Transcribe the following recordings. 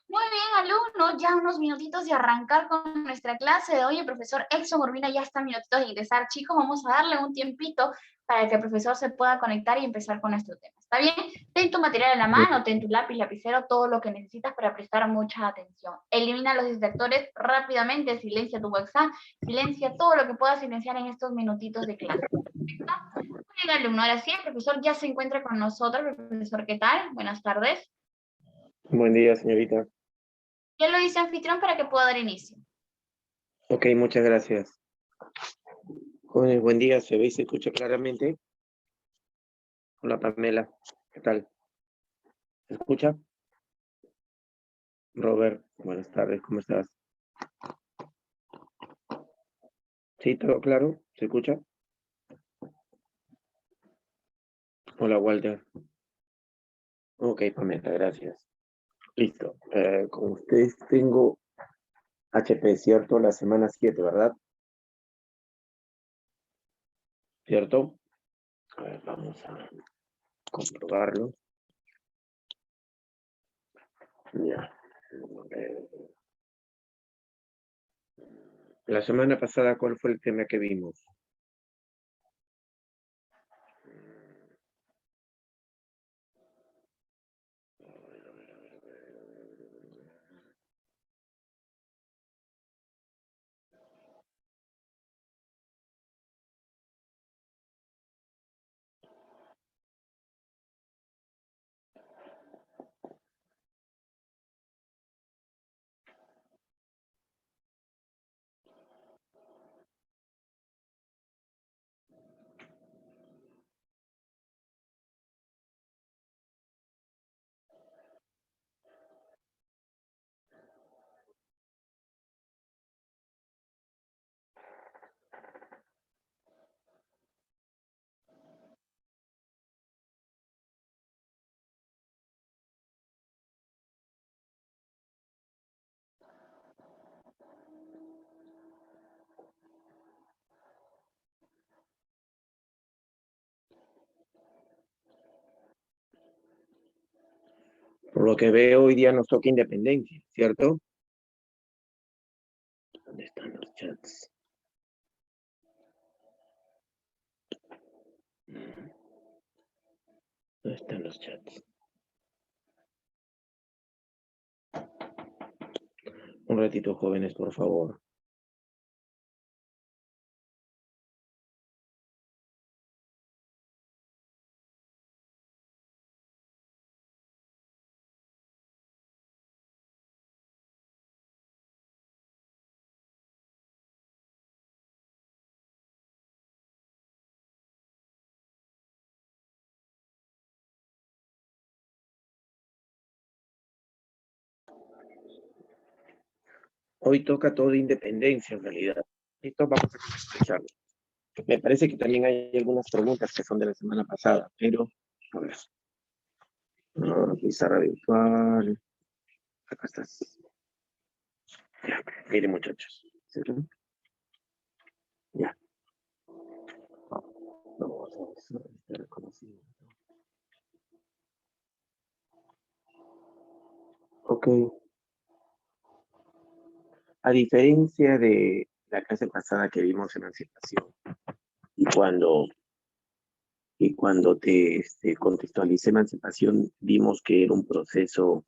Muy bien, alumnos, ya unos minutitos de arrancar con nuestra clase de hoy. El profesor Exxon Urbina ya está a minutitos de ingresar. Chicos, vamos a darle un tiempito para que el profesor se pueda conectar y empezar con nuestro tema. ¿Está bien? Ten tu material en la mano, ten tu lápiz, lapicero, todo lo que necesitas para prestar mucha atención. Elimina los distractores rápidamente, silencia tu WhatsApp, silencia todo lo que puedas silenciar en estos minutitos de clase. ¿Perfecto? Muy bien, alumno. Ahora sí, el profesor ya se encuentra con nosotros. Profesor, ¿qué tal? Buenas tardes. Buen día, señorita. Ya lo hice anfitrión para que pueda dar inicio. Ok, muchas gracias. Jóvenes, buen día. ¿Se ve y se escucha claramente? Hola, Pamela. ¿Qué tal? ¿Se escucha? Robert, buenas tardes. ¿Cómo estás? ¿Sí, todo claro? ¿Se escucha? Hola, Walter. Ok, Pamela, gracias. Listo. Con ustedes tengo HP, ¿cierto? La semana 7, ¿verdad? ¿Cierto? A ver, vamos a comprobarlo. Ya. La semana pasada, ¿cuál fue el tema que vimos? Por lo que veo, hoy día nos toca independencia, ¿cierto? ¿Dónde están los chats? ¿Dónde están los chats? Un ratito, jóvenes, por favor. Hoy toca todo de independencia, en realidad. Esto vamos a contextualizarlo. Me parece que también hay algunas preguntas que son de la semana pasada, pero, a ver. Pizarra virtual. Acá estás. Ya, miren, muchachos. ¿Sí? Ya. Vamos a usar este reconocimiento. Ok. A diferencia de la clase pasada que vimos emancipación, y cuando te contextualicé emancipación, vimos que era un proceso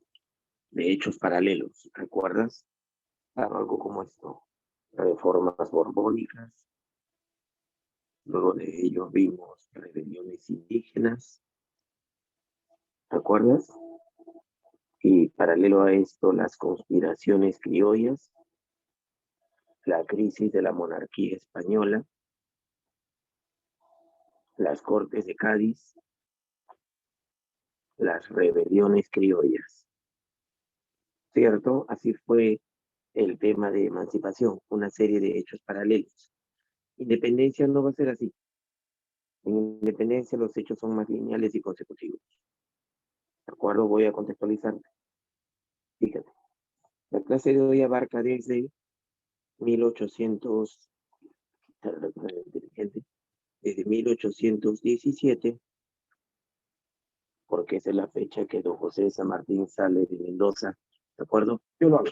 de hechos paralelos, ¿recuerdas? Algo como esto, reformas borbónicas, luego de ello vimos rebeliones indígenas, ¿recuerdas? Y paralelo a esto, las conspiraciones criollas, la crisis de la monarquía española, las Cortes de Cádiz, las rebeliones criollas, ¿cierto? Así fue el tema de emancipación, una serie de hechos paralelos. Independencia no va a ser así. En independencia los hechos son más lineales y consecutivos. ¿De acuerdo? Voy a contextualizar. Fíjate, la clase de hoy abarca desde 1800, desde 1817, porque esa es la fecha que don José de San Martín sale de Mendoza ¿De acuerdo? Yo lo hago.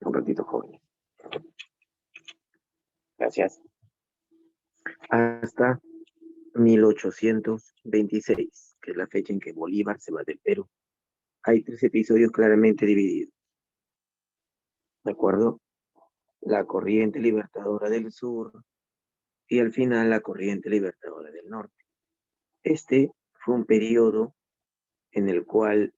Un ratito, jóvenes. Gracias. Hasta 1826, que es la fecha en que Bolívar se va del Perú. Hay 3 episodios claramente divididos. ¿De acuerdo? La corriente libertadora del sur y al final la corriente libertadora del norte. Este fue un periodo en el cual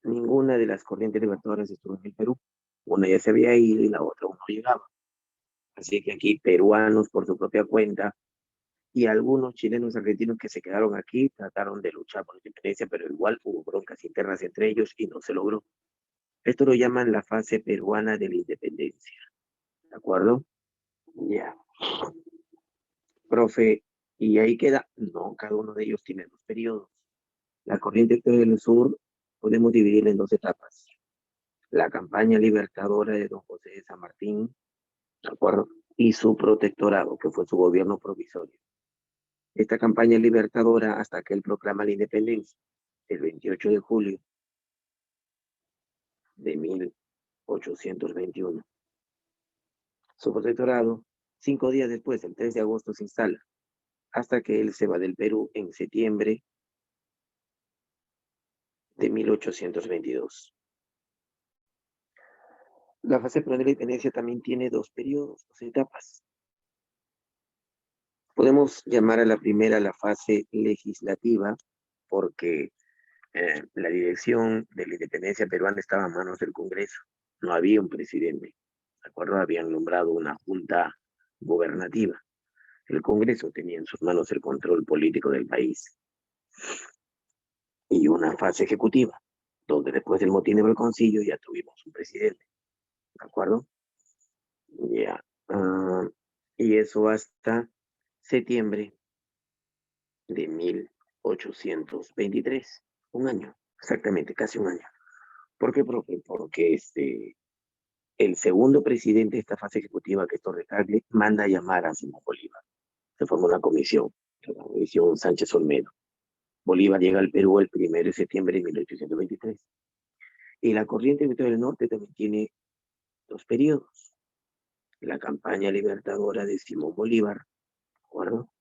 ninguna de las corrientes libertadoras estuvo en el Perú. Una ya se había ido y la otra aún no llegaba. Así que aquí peruanos por su propia cuenta y algunos chilenos argentinos que se quedaron aquí trataron de luchar por la independencia, pero igual hubo broncas internas entre ellos y no se logró. Esto lo llaman la fase peruana de la independencia. ¿De acuerdo? Ya. Profe, ¿y ahí queda? No, cada uno de ellos tiene 2 periodos. La corriente del sur podemos dividirla en 2 etapas. La campaña libertadora de don José de San Martín, ¿de acuerdo? Y su protectorado, que fue su gobierno provisorio. Esta campaña libertadora hasta que él proclama la independencia, el 28 de julio de 1821. Su protectorado, 5 días después, el 3 de agosto, se instala, hasta que él se va del Perú en septiembre de 1822. La fase peruana de la independencia también tiene 2 periodos, 2 etapas. Podemos llamar a la primera la fase legislativa, porque la dirección de la independencia peruana estaba a manos del Congreso. No había un presidente, ¿de acuerdo? Habían nombrado una junta gubernativa. El Congreso tenía en sus manos el control político del país. Y una fase ejecutiva, donde después del motín de Belconcillo ya tuvimos un presidente, ¿de acuerdo? Ya. Y eso hasta septiembre de 1823. Un año, exactamente, casi un año. ¿Por qué, profe? Porque el segundo presidente de esta fase ejecutiva, que es Torres Tagle, manda a llamar a Simón Bolívar. Se forma una comisión, la comisión Sánchez Olmedo. Bolívar llega al Perú el 1 de septiembre de 1823. Y la corriente del norte también tiene 2 periodos. La campaña libertadora de Simón Bolívar, ¿de acuerdo?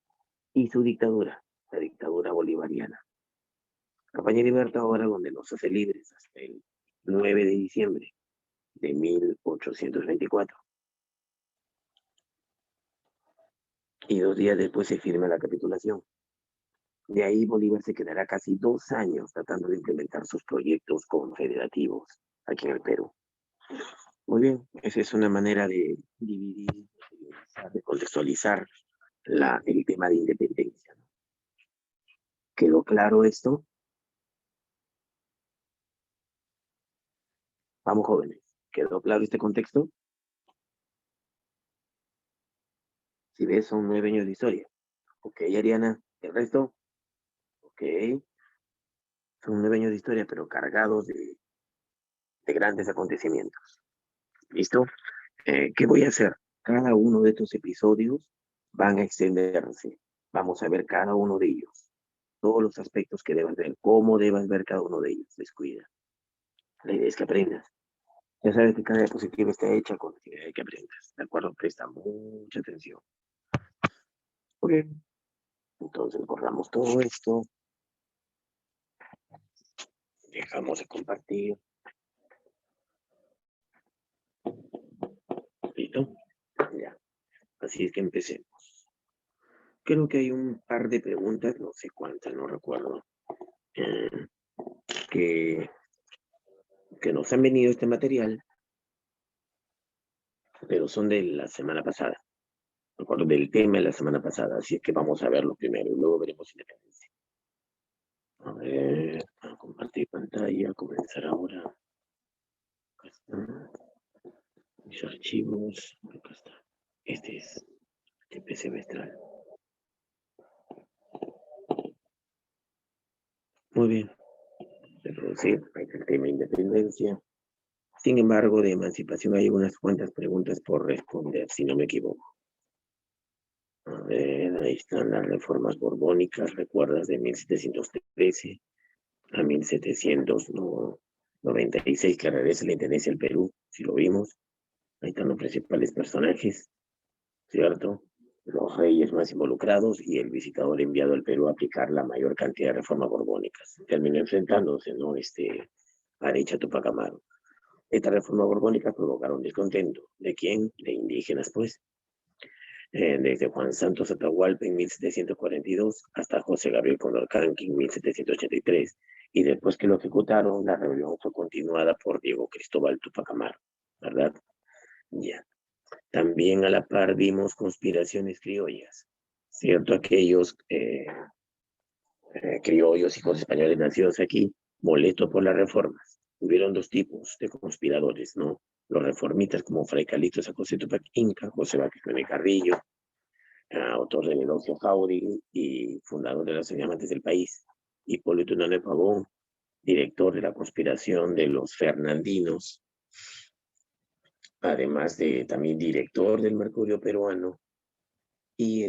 Y su dictadura, la dictadura bolivariana. Campaña libertadora donde nos hace libres hasta el 9 de diciembre de 1824. Y 2 días después se firma la capitulación. De ahí Bolívar se quedará casi 2 años tratando de implementar sus proyectos confederativos aquí en el Perú. Muy bien, esa es una manera de dividir, de contextualizar el tema de independencia. ¿Quedó claro esto? Vamos, jóvenes. ¿Quedó claro este contexto? Si ves, son 9 años de historia. Ok, Ariana, ¿el resto? Ok. Son 9 años de historia, pero cargados de grandes acontecimientos. ¿Listo? ¿Qué voy a hacer? Cada uno de estos episodios van a extenderse. Vamos a ver cada uno de ellos. Todos los aspectos que debas ver, cómo debas ver cada uno de ellos. Descuida. La idea es que aprendas. Ya sabes que cada diapositiva está hecha con la idea de que aprendas. ¿De acuerdo? Presta mucha atención. Ok. Entonces borramos todo esto. Dejamos de compartir. ¿Listo? Ya. Así es que empecemos. Creo que hay un par de preguntas, no sé cuántas, no recuerdo, que nos han venido este material, pero son de la semana pasada. Me acuerdo del tema de la semana pasada, así es que vamos a verlo primero y luego veremos independencia. A ver, a compartir pantalla, comenzar ahora. Acá está. Mis archivos, acá está. Este es TP semestral. Muy bien. Reproducir, ahí está el tema de independencia. Sin embargo, de emancipación hay unas cuantas preguntas por responder, si no me equivoco. A ver, ahí están las reformas borbónicas, recuerdas de 1713. a 1796, que regresa la Intendencia del Perú, si lo vimos. Ahí están los principales personajes, ¿cierto? Los reyes más involucrados y el visitador enviado al Perú a aplicar la mayor cantidad de reformas borbónicas. Terminó enfrentándose, ¿no? Arecha Tupac Amaru. Estas reformas borbónicas provocaron descontento. ¿De quién? De indígenas, pues. Desde Juan Santos Atahualpa en 1742 hasta José Gabriel Condorcanqui en 1783. Y después que lo ejecutaron, la rebelión fue continuada por Diego Cristóbal Tupac Amaru, ¿verdad? Ya. También a la par vimos conspiraciones criollas, ¿cierto? Aquellos criollos, hijos españoles nacidos aquí, molestos por las reformas. Hubieron dos tipos de conspiradores, ¿no? Los reformistas como Fray Calixto José Tupac Inca, José Vaquerizo Carrillo, autor del Elogio Jáuregui y fundador de los Llamantes del País. Hipólito Unanue Pavón, director de la conspiración de los Fernandinos, además de también director del Mercurio Peruano y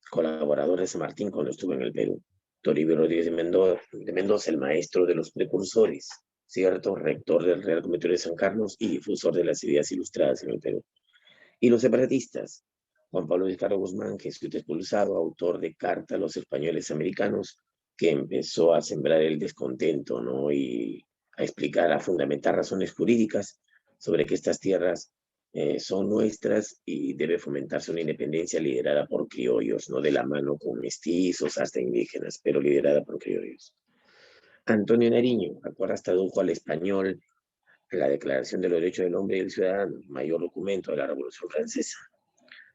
colaborador de San Martín cuando estuvo en el Perú. Toribio Rodríguez de Mendoza, el maestro de los precursores, ¿cierto? Rector del Real Comité de San Carlos y difusor de las ideas ilustradas en el Perú. Y los separatistas, Juan Pablo Vizcarra Guzmán, jesuita expulsado, autor de Carta a los Españoles Americanos, que empezó a sembrar el descontento, ¿no? Y a explicar, a fundamentar razones jurídicas sobre que estas tierras son nuestras y debe fomentarse una independencia liderada por criollos, no de la mano con mestizos hasta indígenas, pero liderada por criollos. Antonio Nariño, acuerdas, tradujo al español la Declaración de los Derechos del Hombre y del Ciudadano, mayor documento de la Revolución Francesa.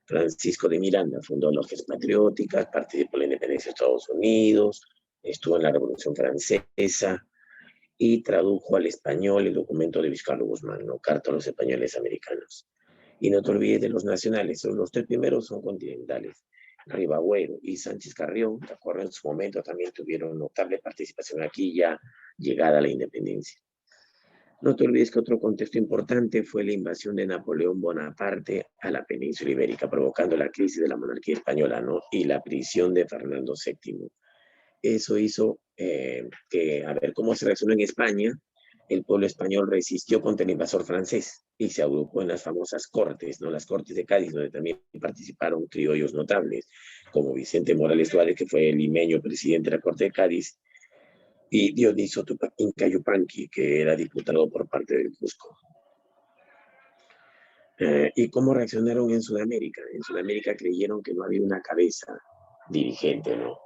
Francisco de Miranda fundó Logias Patrióticas, participó en la independencia de Estados Unidos, estuvo en la Revolución Francesa y tradujo al español el documento de Vizcarra Guzmán, ¿no? Carta a los Españoles Americanos. Y no te olvides de los nacionales, los tres primeros son continentales. Ribagüero y Sánchez Carrión, de acuerdo, en su momento también tuvieron notable participación aquí ya llegada a la independencia. No te olvides que otro contexto importante fue la invasión de Napoleón Bonaparte a la península ibérica, provocando la crisis de la monarquía española, ¿no? Y la prisión de Fernando VII. Eso hizo que, a ver cómo se reaccionó en España, el pueblo español resistió contra el invasor francés y se agrupó en las famosas cortes, ¿no? Las cortes de Cádiz, donde también participaron criollos notables, como Vicente Morales Suárez, que fue el limeño presidente de la corte de Cádiz, y Dioniso Tupac Inca Yupanqui, que era diputado por parte del Cusco. ¿Y cómo reaccionaron en Sudamérica? En Sudamérica creyeron que no había una cabeza dirigente, ¿no?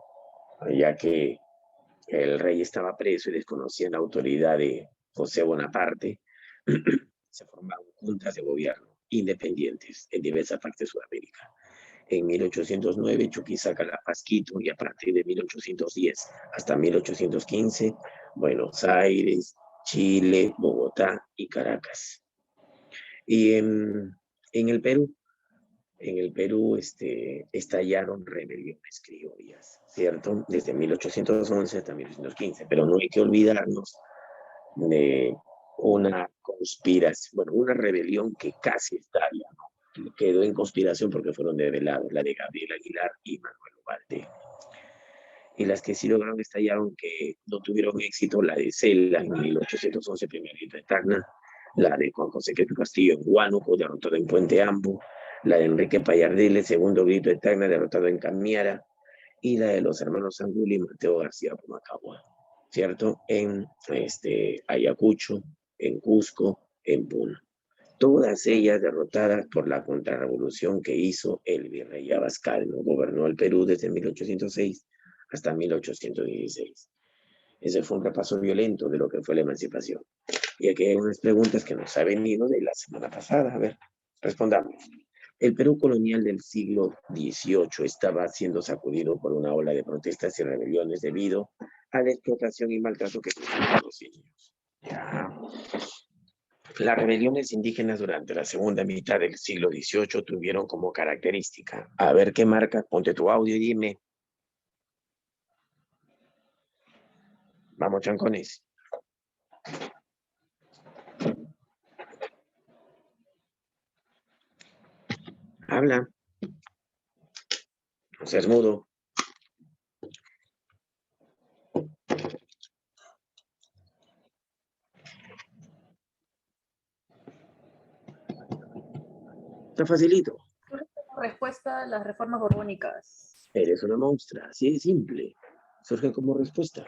Ya que el rey estaba preso y desconocían la autoridad de José Bonaparte, se formaron juntas de gobierno independientes en diversas partes de Sudamérica. En 1809, Chuquisaca, La Pasquito, y a partir de 1810 hasta 1815, Buenos Aires, Chile, Bogotá y Caracas. Y en el Perú, estallaron rebeliones criollas, ¿cierto? Desde 1811 hasta 1815, pero no hay que olvidarnos de una conspiración, bueno, una rebelión que casi estalla, ¿no? Quedó en conspiración porque fueron develados, la de Gabriel Aguilar y Manuel Ugalde. Y las que sí lograron estallar, aunque no tuvieron éxito, la de Cela en 1811, primer grito de Tacna, la de Juan José Queto Castillo en Huánuco, derrotado en Puente Ambo, la de Enrique Payardile, segundo grito de Tacna, derrotado en Camiara, y la de los hermanos Angulo y Mateo García Pumacahua, ¿cierto? En Ayacucho, en Cusco, en Puno. Todas ellas derrotadas por la contrarrevolución que hizo el virrey Abascal, ¿no? Gobernó el Perú desde 1806 hasta 1816. Ese fue un repaso violento de lo que fue la emancipación. Y aquí hay unas preguntas que nos ha venido de la semana pasada. A ver, respondamos. El Perú colonial del siglo XVIII estaba siendo sacudido por una ola de protestas y rebeliones debido a la explotación y maltrato que sufrían los indios. Ya. Las rebeliones indígenas durante la segunda mitad del siglo XVIII tuvieron como característica, a ver qué marca, ponte tu audio y dime. Vamos, chancones. Habla. No seas mudo. Está facilito. Respuesta a las reformas borbónicas. Eres una monstrua, así de simple. Surge como respuesta.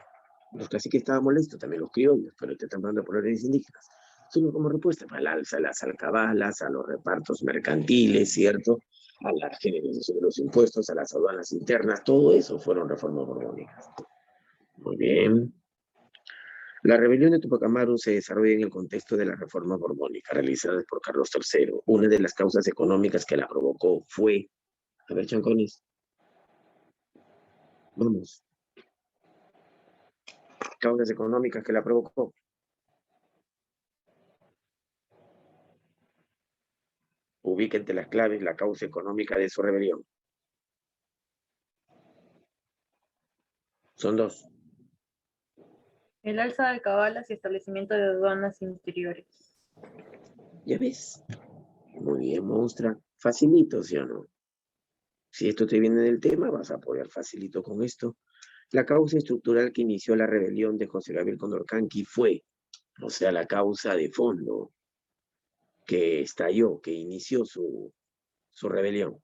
Los caciques estaban molestos, también los criollos, pero te están dando por órdenes indígenas. Surge como respuesta para el alza de las alcabalas, a los repartos mercantiles, ¿cierto? A la generalización de los impuestos, a las aduanas internas, todo eso fueron reformas borbónicas. Muy bien. La rebelión de Tupac Amaru se desarrolla en el contexto de la reforma borbónica realizadas por Carlos III. Una de las causas económicas que la provocó fue, a ver, chancones, vamos, causas económicas que la provocó. Ubica entre las claves la causa económica de su rebelión. Son dos. El alza de alcabalas y establecimiento de aduanas interiores. ¿Ya ves? Muy bien, monstrua. Facilito, ¿sí o no? Si esto te viene del tema, vas a poder facilito con esto. La causa estructural que inició la rebelión de José Gabriel Condorcanqui fue, o sea, la causa de fondo que estalló, que inició su rebelión.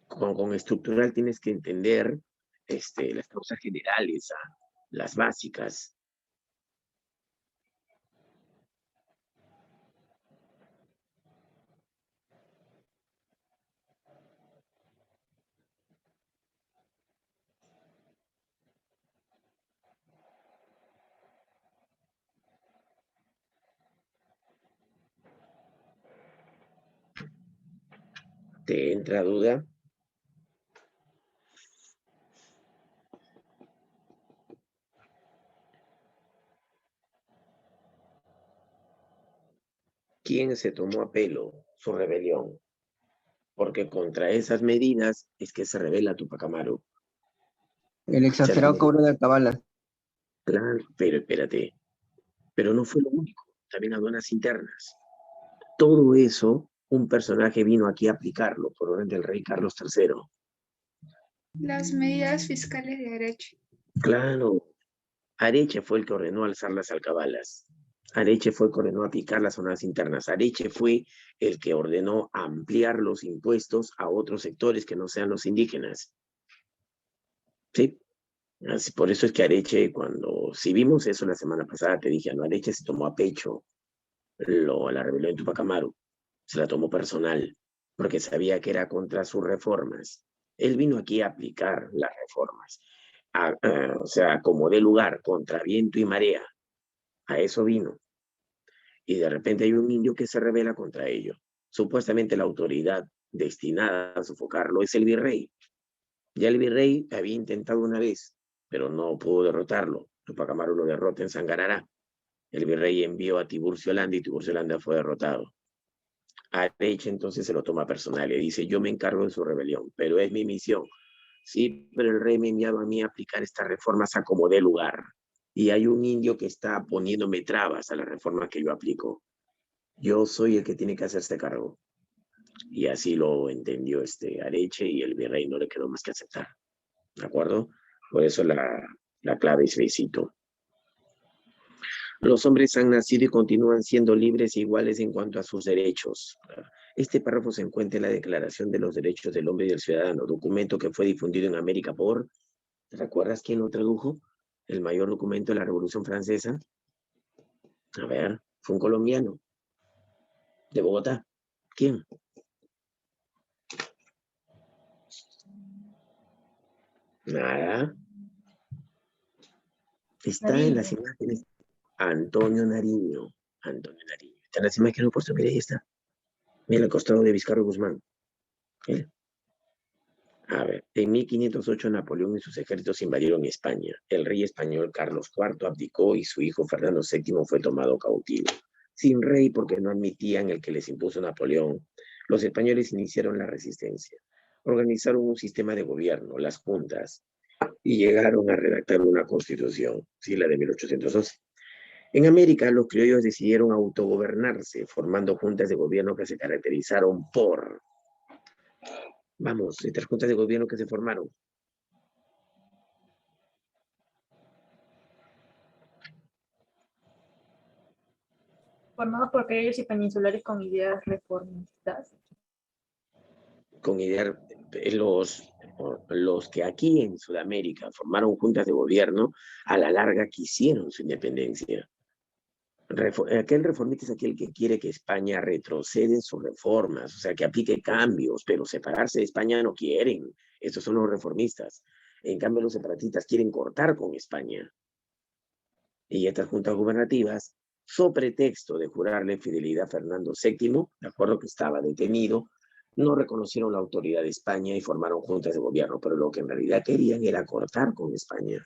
Con estructural tienes que entender las causas generales, las básicas. ¿Te entra duda? ¿Quién se tomó a pelo su rebelión? Porque contra esas medidas es que se revela Tupac Amaru. El exagerado cobro de alcabalas. Claro, pero espérate. Pero no fue lo único. También aduanas internas. Todo eso, un personaje vino aquí a aplicarlo por orden del rey Carlos III. Las medidas fiscales de Areche. Claro. Areche fue el que ordenó alzar las alcabalas. Areche fue el que ordenó aplicar las zonas internas. Areche fue el que ordenó ampliar los impuestos a otros sectores que no sean los indígenas. ¿Sí? Así, por eso es que Areche, si vimos eso la semana pasada, te dije, no, Areche se tomó a pecho la rebelión de Tupac Amaru. Se la tomó personal, porque sabía que era contra sus reformas. Él vino aquí a aplicar las reformas. O sea, como de lugar, contra viento y marea. A eso vino. Y de repente hay un indio que se rebela contra ello. Supuestamente la autoridad destinada a sofocarlo es el virrey. Ya el virrey había intentado una vez, pero no pudo derrotarlo. Tupac Amaru lo derrota en Sangarará. El virrey envió a Tiburcio Landa y Tiburcio Landa fue derrotado. Areche entonces se lo toma personal y dice, yo me encargo de su rebelión, pero es mi misión. Sí, pero el rey me enviaba a mí a aplicar estas reformas a como dé lugar. Y hay un indio que está poniéndome trabas a las reformas que yo aplico. Yo soy el que tiene que hacerse cargo. Y así lo entendió Areche y el virrey no le quedó más que aceptar. ¿De acuerdo? Por eso la clave es besito. Los hombres han nacido y continúan siendo libres e iguales en cuanto a sus derechos. Este párrafo se encuentra en la Declaración de los Derechos del Hombre y del Ciudadano, documento que fue difundido en América por, ¿recuerdas quién lo tradujo? El mayor documento de la Revolución Francesa. A ver, fue un colombiano de Bogotá. ¿Quién? Nada. Está Nariño. en las imágenes. Antonio Nariño. Antonio Nariño. Está en las imágenes puesto. Mira, ahí está. Mira, al costado de Vizcarro Guzmán. ¿Eh? A ver, en 1508 Napoleón y sus ejércitos invadieron España. El rey español Carlos IV abdicó y su hijo Fernando VII fue tomado cautivo. Sin rey porque no admitían el que les impuso Napoleón, los españoles iniciaron la resistencia. Organizaron un sistema de gobierno, las juntas, y llegaron a redactar una constitución, sí, la de 1812. En América, los criollos decidieron autogobernarse, formando juntas de gobierno que se caracterizaron por... Vamos, estas juntas de gobierno que se formaron. Formados por criollos y peninsulares con ideas reformistas. Con ideas, los que aquí en Sudamérica formaron juntas de gobierno, a la larga quisieron su independencia. Aquel reformista es aquel que quiere que España retroceda en sus reformas, o sea, que aplique cambios, pero separarse de España no quieren. Estos son los reformistas. En cambio, los separatistas quieren cortar con España. Y estas juntas gubernativas, so pretexto de jurarle fidelidad a Fernando VII, de acuerdo que estaba detenido, no reconocieron la autoridad de España y formaron juntas de gobierno, pero lo que en realidad querían era cortar con España.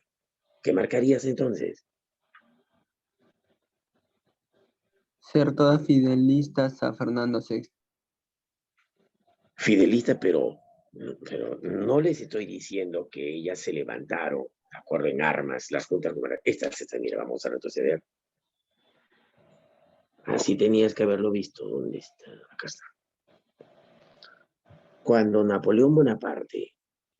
¿Qué marcarías entonces? Ser todas fidelistas a Fernando VI. Fidelista, pero no les estoy diciendo que ellas se levantaron, de acuerdo, en armas, las juntas gubernativas. Mira, vamos a retroceder. Así tenías que haberlo visto. ¿Dónde está? Acá está. Cuando Napoleón Bonaparte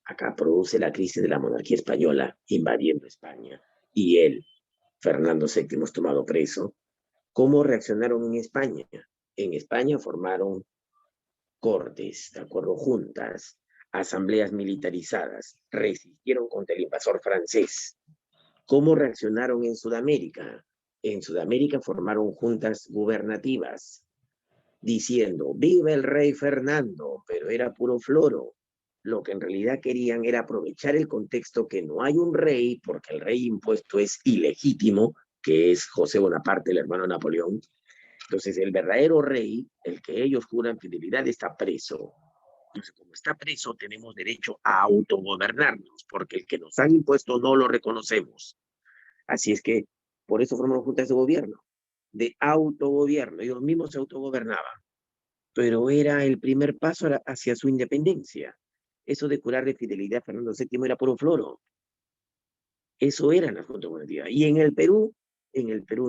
acá produce la crisis de la monarquía española invadiendo España y él, Fernando VII, es tomado preso, ¿cómo reaccionaron en España? En España formaron cortes, de acuerdo, juntas, asambleas militarizadas, resistieron contra el invasor francés. ¿Cómo reaccionaron en Sudamérica? En Sudamérica formaron juntas gubernativas, diciendo, ¡viva el rey Fernando! Pero era puro floro. Lo que en realidad querían era aprovechar el contexto que no hay un rey, porque el rey impuesto es ilegítimo, que es José Bonaparte, el hermano de Napoleón. Entonces, el verdadero rey, el que ellos juran fidelidad, está preso. Entonces, como está preso, tenemos derecho a autogobernarnos, porque el que nos han impuesto no lo reconocemos. Así es que, por eso formaron juntas de gobierno, de autogobierno. Ellos mismos se autogobernaban, pero era el primer paso hacia su independencia. Eso de jurar de fidelidad a Fernando VII era puro floro. Eso eran las juntas gubernativas. Y en el Perú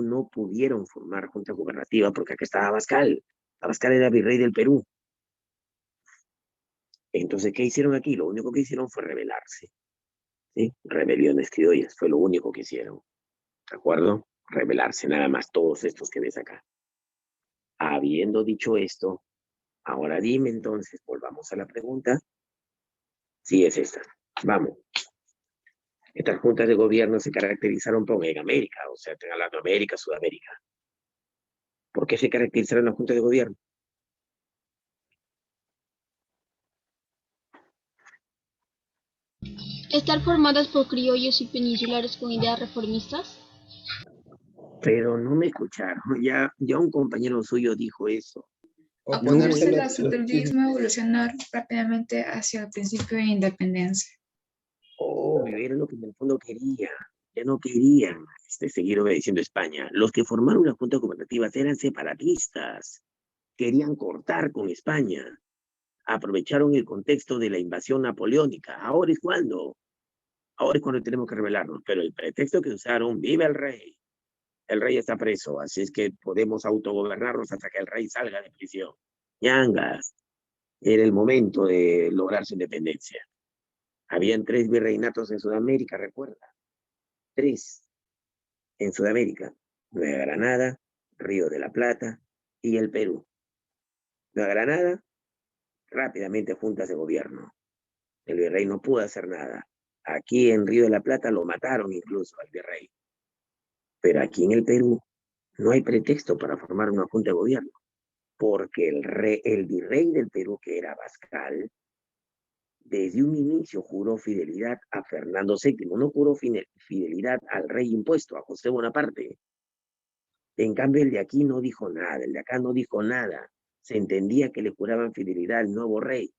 no pudieron formar junta gubernativa porque acá estaba Abascal. Abascal era virrey del Perú. Entonces, ¿qué hicieron aquí? Lo único que hicieron fue rebelarse. ¿Sí? Rebeliones criollas, fue lo único que hicieron. ¿De acuerdo? Rebelarse, nada más, todos estos que ves acá. Habiendo dicho esto, ahora dime entonces, volvamos a la pregunta. Sí, es esta. Vamos. Estas juntas de gobierno se caracterizaron por en América, o sea, en Latinoamérica, Sudamérica. ¿Por qué se caracterizaron las juntas de gobierno? ¿Estar formadas por criollos y peninsulares con ideas reformistas? Pero no me escucharon. Ya un compañero suyo dijo eso. Oponerse al absolutismo, evolucionar rápidamente hacia el principio de independencia. Obvio, era lo que en el fondo quería. Ya no querían seguir obedeciendo a España. Los que formaron las juntas gubernativas eran separatistas. Querían cortar con España. Aprovecharon el contexto de la invasión napoleónica. Ahora es cuando tenemos que rebelarnos. Pero el pretexto que usaron, viva el rey. El rey está preso, así es que podemos autogobernarnos hasta que el rey salga de prisión. Ñangas. Era el momento de lograr su independencia. Habían 3 virreinatos en Sudamérica, recuerda. 3 en Sudamérica. Nueva Granada, Río de la Plata y el Perú. Nueva Granada, rápidamente juntas de gobierno. El virrey no pudo hacer nada. Aquí en Río de la Plata lo mataron incluso al virrey. Pero aquí en el Perú no hay pretexto para formar una junta de gobierno, porque el virrey del Perú, que era Abascal, desde un inicio juró fidelidad a Fernando VII, no juró fidelidad al rey impuesto, a José Bonaparte. En cambio, el de aquí no dijo nada, el de acá no dijo nada. Se entendía que le juraban fidelidad al nuevo rey,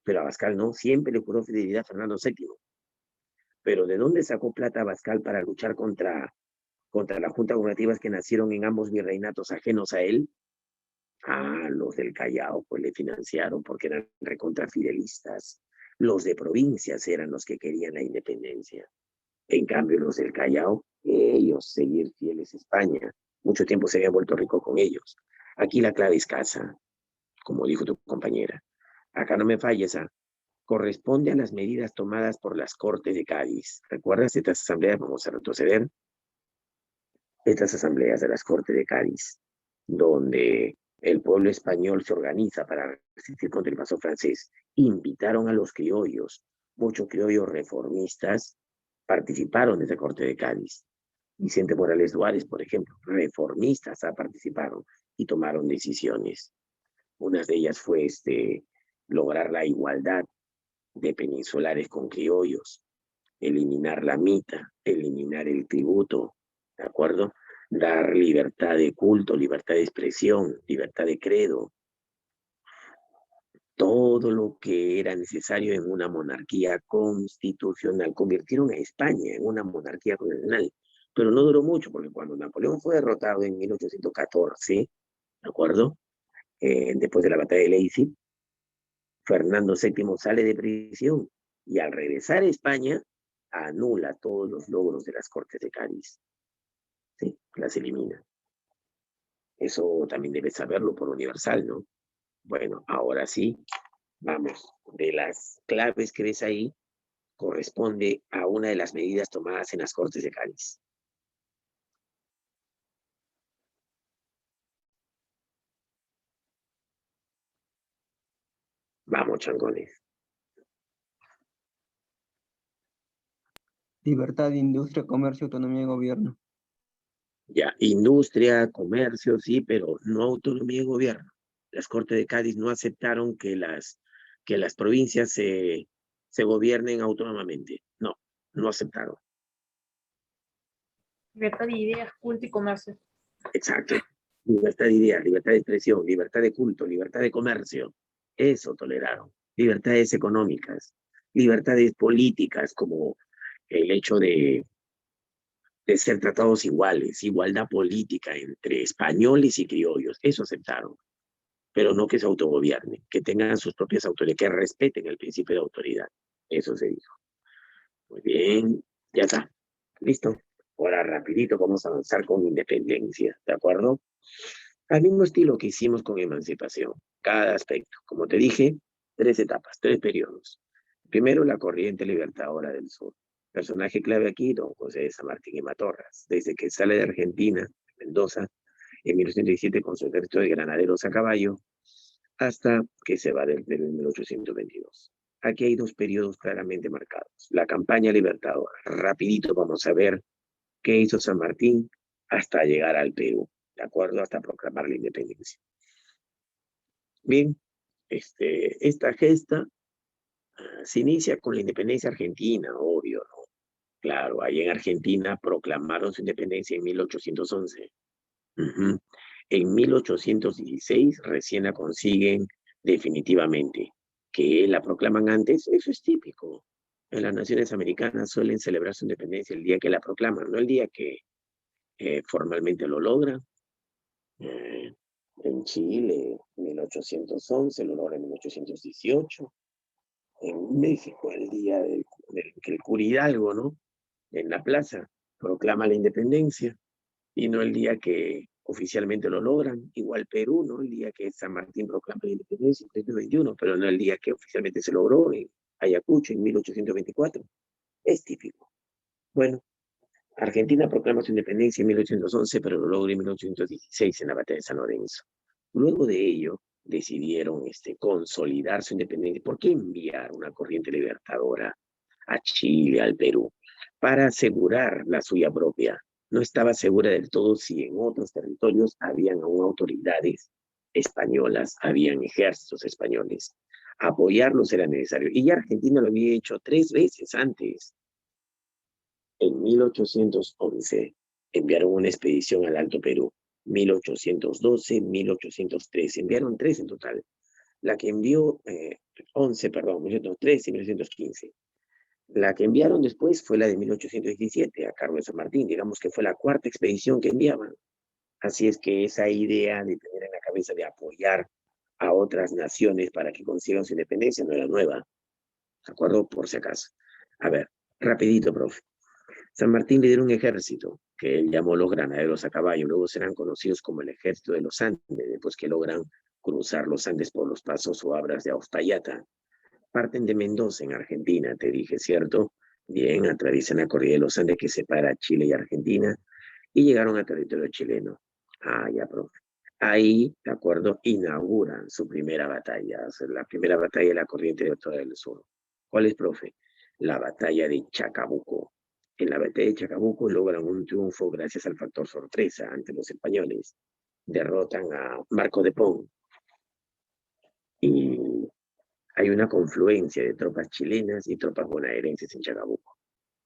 pero Abascal no, siempre le juró fidelidad a Fernando VII. Pero ¿de dónde sacó plata Abascal para luchar contra las juntas gubernativas que nacieron en ambos virreinatos ajenos a él? Los del Callao pues le financiaron porque eran recontrafidelistas. Los de provincias eran los que querían la independencia. En cambio, los del Callao, ellos seguir fieles a España. Mucho tiempo se había vuelto rico con ellos. Aquí la clave es casa, como dijo tu compañera. Acá no me falles, corresponde a las medidas tomadas por las Cortes de Cádiz. ¿Recuerdas estas asambleas? Vamos a retroceder. Estas asambleas de las Cortes de Cádiz. donde el pueblo español se organiza para resistir contra el invasor francés. Invitaron a los criollos, muchos criollos reformistas participaron de esa corte de Cádiz. Vicente Morales Duárez, por ejemplo, reformistas participaron y tomaron decisiones. Una de ellas fue lograr la igualdad de peninsulares con criollos, eliminar la mita, eliminar el tributo, ¿de acuerdo? Dar libertad de culto, libertad de expresión, libertad de credo, todo lo que era necesario en una monarquía constitucional. Convirtieron a España en una monarquía constitucional, pero no duró mucho, porque cuando Napoleón fue derrotado en 1814, ¿de acuerdo? Después de la batalla de Leipzig, Fernando VII sale de prisión y al regresar a España anula todos los logros de las Cortes de Cádiz. Sí, las elimina. Eso también debes saberlo por universal, ¿no? Bueno, ahora sí, vamos. De las claves que ves ahí, corresponde a una de las medidas tomadas en las Cortes de Cádiz. Vamos, changones. Libertad de industria, comercio, autonomía de gobierno. Ya, industria, comercio, sí, pero no autonomía de gobierno. Las Cortes de Cádiz no aceptaron que las provincias se gobiernen autónomamente. No, no aceptaron. Libertad de ideas, culto y comercio. Exacto. Libertad de ideas, libertad de expresión, libertad de culto, libertad de comercio. Eso toleraron. Libertades económicas, libertades políticas, como el hecho de ser tratados iguales, igualdad política entre españoles y criollos. Eso aceptaron. Pero no que se autogobiernen, que tengan sus propias autoridades, que respeten el principio de autoridad. Eso se dijo. Muy bien, ya está. Listo. Ahora rapidito vamos a avanzar con independencia, ¿de acuerdo? Al mismo estilo que hicimos con emancipación, cada aspecto. Como te dije, 3 etapas, 3 periodos. Primero, la corriente libertadora del sur. Personaje clave aquí, don José de San Martín y Matorras. Desde que sale de Argentina, Mendoza, en 1817 con su ejército de granaderos a caballo, hasta que se va desde 1822. Aquí hay 2 periodos claramente marcados. La campaña libertadora. Rapidito vamos a ver qué hizo San Martín hasta llegar al Perú, ¿de acuerdo? Hasta proclamar la independencia. Bien, esta gesta se inicia con la independencia argentina, obvio, ¿no? Claro, ahí en Argentina proclamaron su independencia en 1811. En 1816 recién la consiguen definitivamente. Que la proclaman antes, eso es típico. En las naciones americanas suelen celebrar su independencia el día que la proclaman, no el día que formalmente lo logran. En Chile, 1811, lo logra en 1818. En México, el día que el cura Hidalgo, ¿no? En la plaza, proclama la independencia, y no el día que oficialmente lo logran. Igual Perú, ¿no? El día que San Martín proclama la independencia, en 1821, pero no el día que oficialmente se logró en Ayacucho, en 1824. Es típico. Bueno, Argentina proclama su independencia en 1811, pero lo logra en 1816 en la batalla de San Lorenzo. Luego de ello, decidieron consolidar su independencia. ¿Por qué enviar una corriente libertadora a Chile, al Perú? Para asegurar la suya propia. No estaba segura del todo si en otros territorios habían aún autoridades españolas, habían ejércitos españoles. Apoyarlos era necesario. Y ya Argentina lo había hecho 3 veces antes. En 1811 enviaron una expedición al Alto Perú. 1812, 1813. Enviaron 3 en total. La que envió, 1913 y 1915. La que enviaron después fue la de 1817 a cargo de San Martín. Digamos que fue la 4ª expedición que enviaban. Así es que esa idea de tener en la cabeza de apoyar a otras naciones para que consigan su independencia no era nueva. ¿De acuerdo? Por si acaso. A ver, rapidito, profe. San Martín lideró un ejército que él llamó los granaderos a caballo. Luego serán conocidos como el ejército de los Andes, después que logran cruzar los Andes por los pasos o abras de Auspallata. Parten de Mendoza, en Argentina, te dije, ¿cierto? Bien, atraviesan la cordillera de los Andes que separa Chile y Argentina y llegaron a territorio chileno. Ah, ya, profe. Ahí, ¿de acuerdo? Inauguran su primera batalla, o sea, la primera batalla de la corriente libertadora del sur. ¿Cuál es, profe? La batalla de Chacabuco. En la batalla de Chacabuco logran un triunfo gracias al factor sorpresa ante los españoles. Derrotan a Marco de Pont y hay una confluencia de tropas chilenas y tropas bonaerenses en Chacabuco.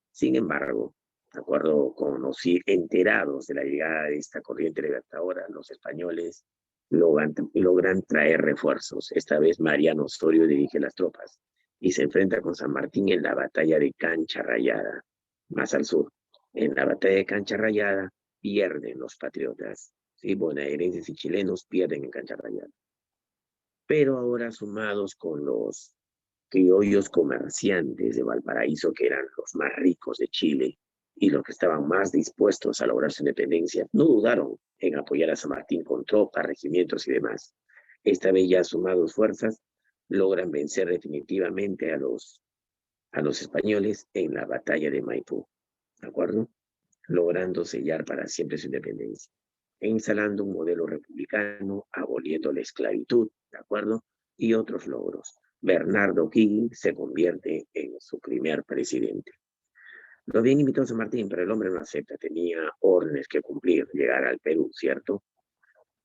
Sin embargo, de acuerdo con los enterados de la llegada de esta corriente libertadora, los españoles logran traer refuerzos. Esta vez Mariano Osorio dirige las tropas y se enfrenta con San Martín en la batalla de Cancha Rayada, más al sur. En la batalla de Cancha Rayada pierden los patriotas, ¿sí? Bonaerenses y chilenos pierden en Cancha Rayada. Pero ahora sumados con los criollos comerciantes de Valparaíso, que eran los más ricos de Chile y los que estaban más dispuestos a lograr su independencia, no dudaron en apoyar a San Martín con tropas, regimientos y demás. Esta vez ya sumados fuerzas, logran vencer definitivamente a los españoles en la batalla de Maipú, ¿de acuerdo? Logrando sellar para siempre su independencia, e instalando un modelo republicano, aboliendo la esclavitud, ¿de acuerdo? Y otros logros. Bernardo O'Higgins se convierte en su primer presidente. Lo bien invitado a San Martín, pero el hombre no acepta, tenía órdenes que cumplir, llegar al Perú, ¿cierto?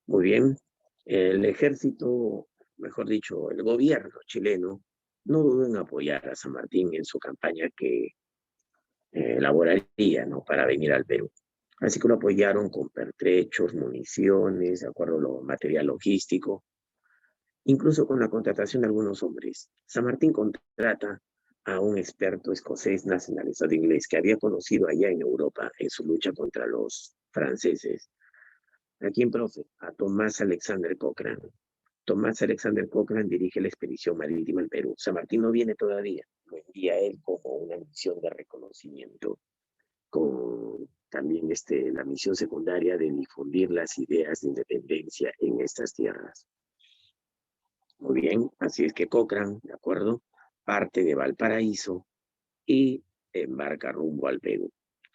Muy bien, el ejército, mejor dicho, el gobierno chileno, no dudó en apoyar a San Martín en su campaña que elaboraría, ¿no?, para venir al Perú. Así que lo apoyaron con pertrechos, municiones, de acuerdo a lo material logístico, incluso con la contratación de algunos hombres. San Martín contrata a un experto escocés nacionalizado inglés que había conocido allá en Europa en su lucha contra los franceses. ¿A quién, profe? A Tomás Alexander Cochrane. Tomás Alexander Cochrane dirige la expedición marítima al Perú. San Martín no viene todavía, lo envía él como una misión de reconocimiento, con también la misión secundaria de difundir las ideas de independencia en estas tierras. Muy bien, así es que Cochrane, ¿de acuerdo?, parte de Valparaíso y embarca rumbo al Perú.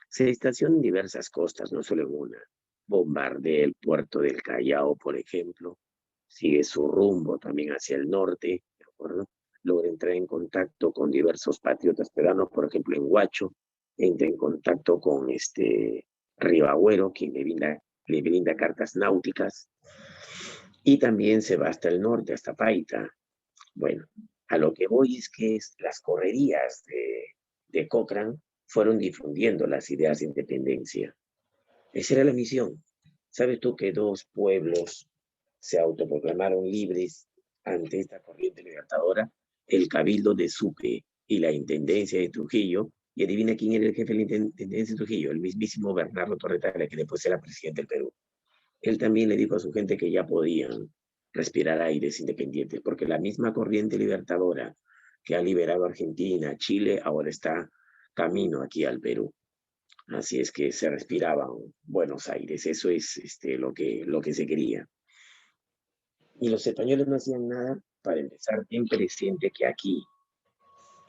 Se estaciona en diversas costas, no solo en una. Bombardea el puerto del Callao, por ejemplo. Sigue su rumbo también hacia el norte, ¿de acuerdo? Logra entrar en contacto con diversos patriotas peruanos, por ejemplo, en Huacho. Entra en contacto con Ribagüero, quien le brinda cartas náuticas. Y también se va hasta el norte, hasta Paita. Bueno, a lo que voy es que las correrías de Cochrane fueron difundiendo las ideas de independencia. Esa era la misión. ¿Sabes tú que dos pueblos se autoproclamaron libres ante esta corriente libertadora? El Cabildo de Sucre y la Intendencia de Trujillo. Y adivina quién era el jefe de la Intendencia de Trujillo, el mismísimo Bernardo Torretala, que después era presidente del Perú. Él también le dijo a su gente que ya podían respirar aires independientes, porque la misma corriente libertadora que ha liberado a Argentina, Chile, ahora está camino aquí al Perú. Así es que se respiraban buenos aires, eso es lo que se quería. Y los españoles no hacían nada. Para empezar, bien presente que aquí,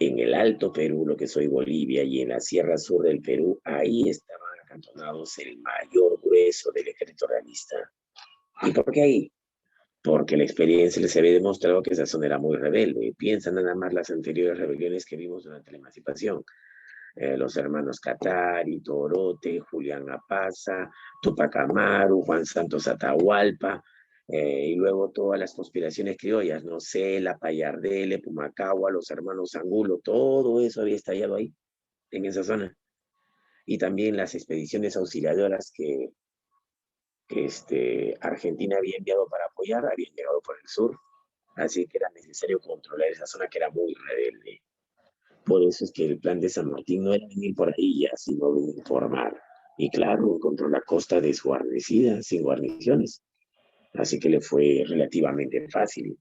en el Alto Perú, lo que soy Bolivia, y en la Sierra Sur del Perú, ahí estaban acantonados el mayor grueso del ejército realista. ¿Y por qué ahí? Porque la experiencia les había demostrado que esa zona era muy rebelde. Piensan nada más las anteriores rebeliones que vimos durante la emancipación. Los hermanos Catari, Torote, Julián Apaza, Tupac Amaru, Juan Santos Atahualpa, y luego todas las conspiraciones criollas, no sé, la Payardele, Pumacagua, los hermanos Angulo, todo eso había estallado ahí, en esa zona. Y también las expediciones auxiliadoras que Argentina había enviado para apoyar, habían llegado por el sur, así que era necesario controlar esa zona que era muy rebelde. Por eso es que el plan de San Martín no era venir por ahí ya, sino venir por mar. Y claro, encontró la costa desguarnecida, sin guarniciones. Así que le fue relativamente fácil.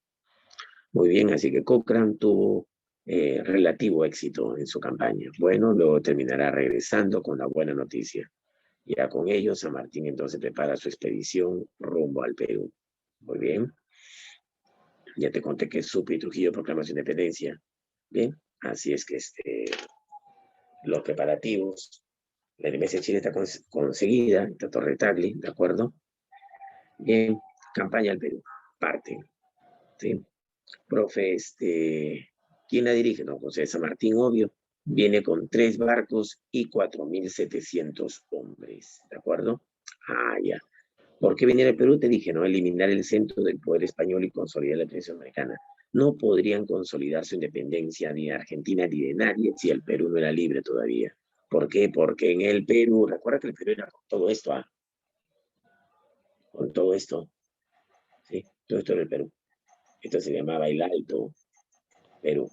Muy bien, así que Cochrane tuvo relativo éxito en su campaña. Bueno, luego terminará regresando con la buena noticia. Ya con ello, San Martín entonces prepara su expedición rumbo al Perú. Muy bien. Ya te conté que Sucre y Trujillo proclaman su independencia. Bien, así es que los preparativos, la independencia de Chile está conseguida, está Torre Tagle, ¿de acuerdo? Bien, campaña al Perú, parten, ¿sí? Profe, ¿quién la dirige? No, José San Martín, obvio, viene con 3 barcos y 4.700 hombres, ¿de acuerdo? Ah, ya. ¿Por qué venir al Perú? Te dije, ¿no? Eliminar el centro del poder español y consolidar la presencia americana. No podrían consolidar su independencia ni de Argentina ni de nadie si el Perú no era libre todavía. ¿Por qué? Porque en el Perú, recuerda que el Perú era con todo esto, ¿ah? Con todo esto, ¿sí? Todo esto era el Perú. Esto se llamaba el Alto Perú.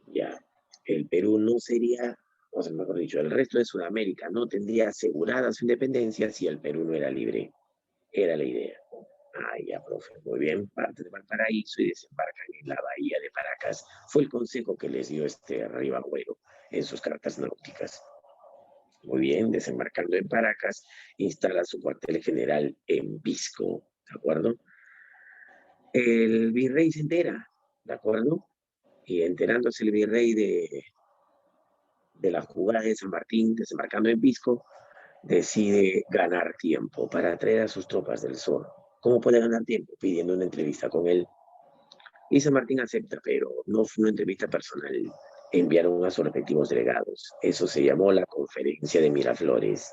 Ya, el Perú no sería, o sea, mejor dicho, el resto de Sudamérica no tendría asegurada su independencia si el Perú no era libre. Era la idea. Ah, ya, profe, muy bien. Parte de Valparaíso y desembarcan en la bahía de Paracas. Fue el consejo que les dio Ribagüero en sus cartas náuticas. Muy bien, desembarcando en Paracas, instala su cuartel general en Pisco, ¿de acuerdo? El virrey se entera, ¿de acuerdo? Y enterándose el virrey de la jugada de San Martín, desembarcando en Pisco, decide ganar tiempo para atraer a sus tropas del sur. ¿Cómo puede ganar tiempo? Pidiendo una entrevista con él. Y San Martín acepta, pero no fue una entrevista personal. Enviaron a sus respectivos delegados. Eso se llamó la Conferencia de Miraflores.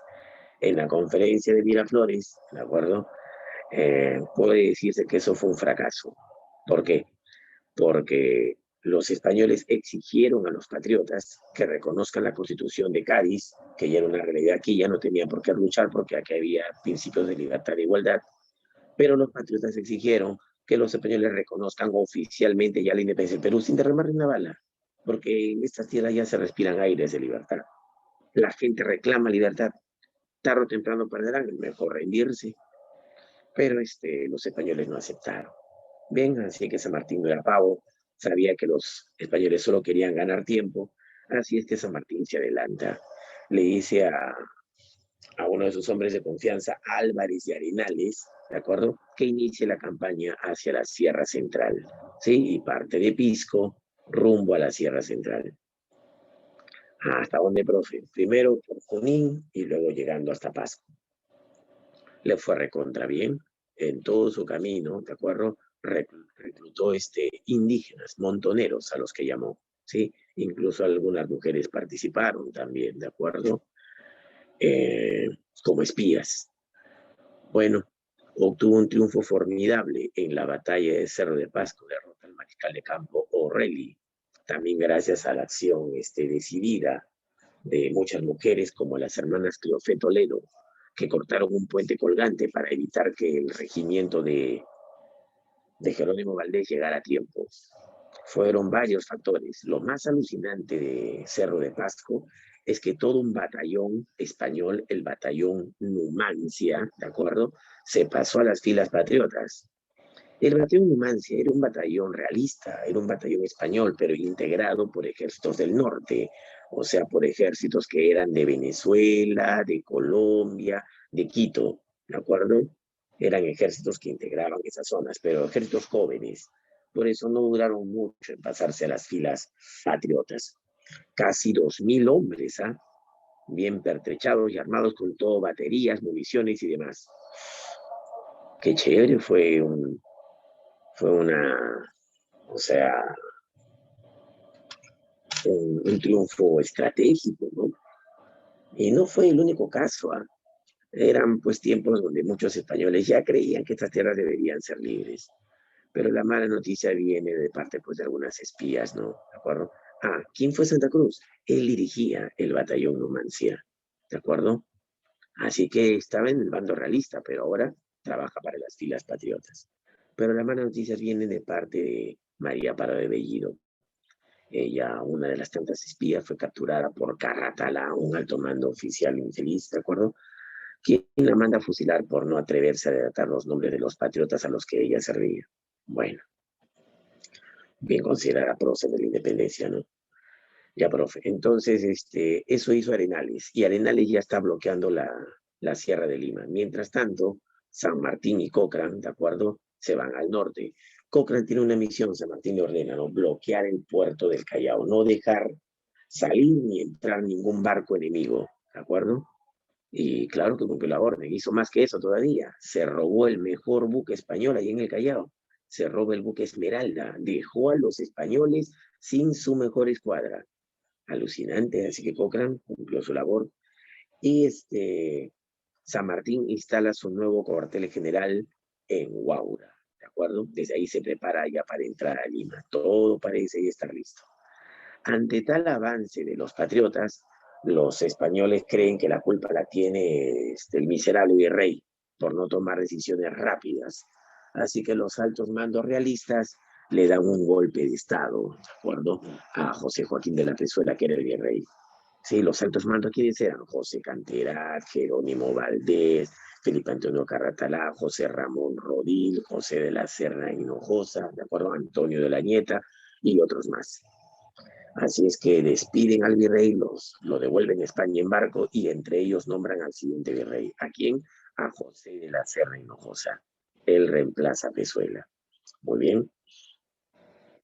En la Conferencia de Miraflores, ¿de acuerdo? Puede decirse que eso fue un fracaso. ¿Por qué? Porque los españoles exigieron a los patriotas que reconozcan la Constitución de Cádiz, que ya era una realidad aquí, ya no tenía por qué luchar porque aquí había principios de libertad e igualdad, pero los patriotas exigieron que los españoles reconozcan oficialmente ya la independencia del Perú sin derramar una bala, porque en estas tierras ya se respiran aires de libertad. La gente reclama libertad, tarde o temprano perderán, es mejor rendirse, pero los españoles no aceptaron. Bien, así que San Martín no era pavo, sabía que los españoles solo querían ganar tiempo, así es que San Martín se adelanta, le dice a uno de sus hombres de confianza, Álvarez y Arenales, ¿de acuerdo? Que inicie la campaña hacia la Sierra Central, ¿sí? Y parte de Pisco rumbo a la Sierra Central. ¿Hasta dónde, profe? Primero por Junín y luego llegando hasta Pasco. Le fue recontra bien en todo su camino, ¿de acuerdo? Reclutó indígenas, montoneros a los que llamó, ¿sí? Incluso algunas mujeres participaron también, ¿de acuerdo? Como espías. Bueno, obtuvo un triunfo formidable en la batalla de Cerro de Pasco, derrota al mariscal de campo O'Reilly, también gracias a la acción decidida de muchas mujeres como las hermanas Cleofé Toledo, que cortaron un puente colgante para evitar que el regimiento de Jerónimo Valdés llegara a tiempo. Fueron varios factores. Lo más alucinante de Cerro de Pasco es que todo un batallón español, el batallón Numancia, ¿de acuerdo?, se pasó a las filas patriotas. El batallón Numancia era un batallón realista, era un batallón español, pero integrado por ejércitos del norte, o sea, por ejércitos que eran de Venezuela, de Colombia, de Quito, ¿de acuerdo? Eran ejércitos que integraban esas zonas, pero ejércitos jóvenes. Por eso no duraron mucho en pasarse a las filas patriotas. Casi 2.000 hombres, ¿ah? Bien pertrechados y armados con todo, baterías, municiones y demás. Qué chévere, fue o sea, un triunfo estratégico, ¿no? Y no fue el único caso, ¿ah? Eran pues tiempos donde muchos españoles ya creían que estas tierras deberían ser libres. Pero la mala noticia viene de parte pues de algunas espías, ¿no? ¿De acuerdo? Ah, ¿quién fue Santa Cruz? Él dirigía el batallón Numancia, ¿de acuerdo? Así que estaba en el bando realista, pero ahora trabaja para las filas patriotas. Pero la mala noticia viene de parte de María Parado de Bellido. Ella, una de las tantas espías, fue capturada por Carratala, un alto mando oficial infeliz, ¿de acuerdo? Quien la manda a fusilar por no atreverse a delatar los nombres de los patriotas a los que ella servía. Bueno, bien considerada prócer de la independencia, ¿no? Ya, profe. Entonces, eso hizo Arenales, y Arenales ya está bloqueando la Sierra de Lima. Mientras tanto, San Martín y Cochrane, ¿de acuerdo?, se van al norte. Cochrane tiene una misión, San Martín le ordena, ¿no?, bloquear el puerto del Callao, no dejar salir ni entrar ningún barco enemigo, ¿de acuerdo? Y claro que cumplió la orden, hizo más que eso todavía. Se robó el mejor buque español ahí en el Callao. Se roba el buque Esmeralda. Dejó a los españoles sin su mejor escuadra. Alucinante, así que Cochrane cumplió su labor. Y San Martín instala su nuevo cuartel general en Huaura, ¿de acuerdo? Desde ahí se prepara ya para entrar a Lima. Todo parece ya estar listo. Ante tal avance de los patriotas, los españoles creen que la culpa la tiene el miserable virrey por no tomar decisiones rápidas. Así que los altos mandos realistas le dan un golpe de estado, ¿de acuerdo? A José Joaquín de la Pezuela, que era el virrey. Sí, los altos mandos, ¿quiénes eran? José Cantera, Jerónimo Valdés, Felipe Antonio Carratalá, José Ramón Rodil, José de la Serna Hinojosa, ¿de acuerdo? Antonio de la Nieta y otros más. Así es que despiden al virrey, lo devuelven a España en barco y entre ellos nombran al siguiente virrey. ¿A quién? A José de la Serna Hinojosa. Él reemplaza a Pezuela. Muy bien.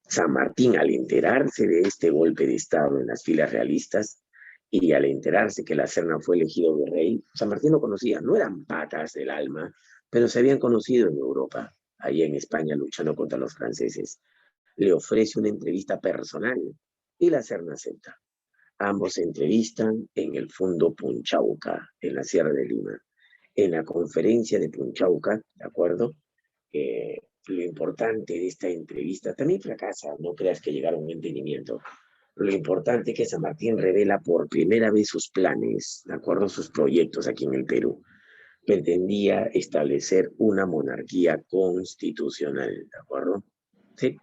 San Martín, al enterarse de este golpe de Estado en las filas realistas y al enterarse que la Serna fue elegido virrey, San Martín lo conocía, no eran patas del alma, pero se habían conocido en Europa, allá en España luchando contra los franceses. Le ofrece una entrevista personal y la Serna acepta. Ambos se entrevistan en el Fundo Punchauca, en la Sierra de Lima. En la conferencia de Punchauca, ¿de acuerdo? Lo importante de esta entrevista también fracasa, no creas que llegaron a un entendimiento. Lo importante es que San Martín revela por primera vez sus planes, ¿de acuerdo? Sus proyectos aquí en el Perú. Pretendía establecer una monarquía constitucional, ¿de acuerdo? Sí.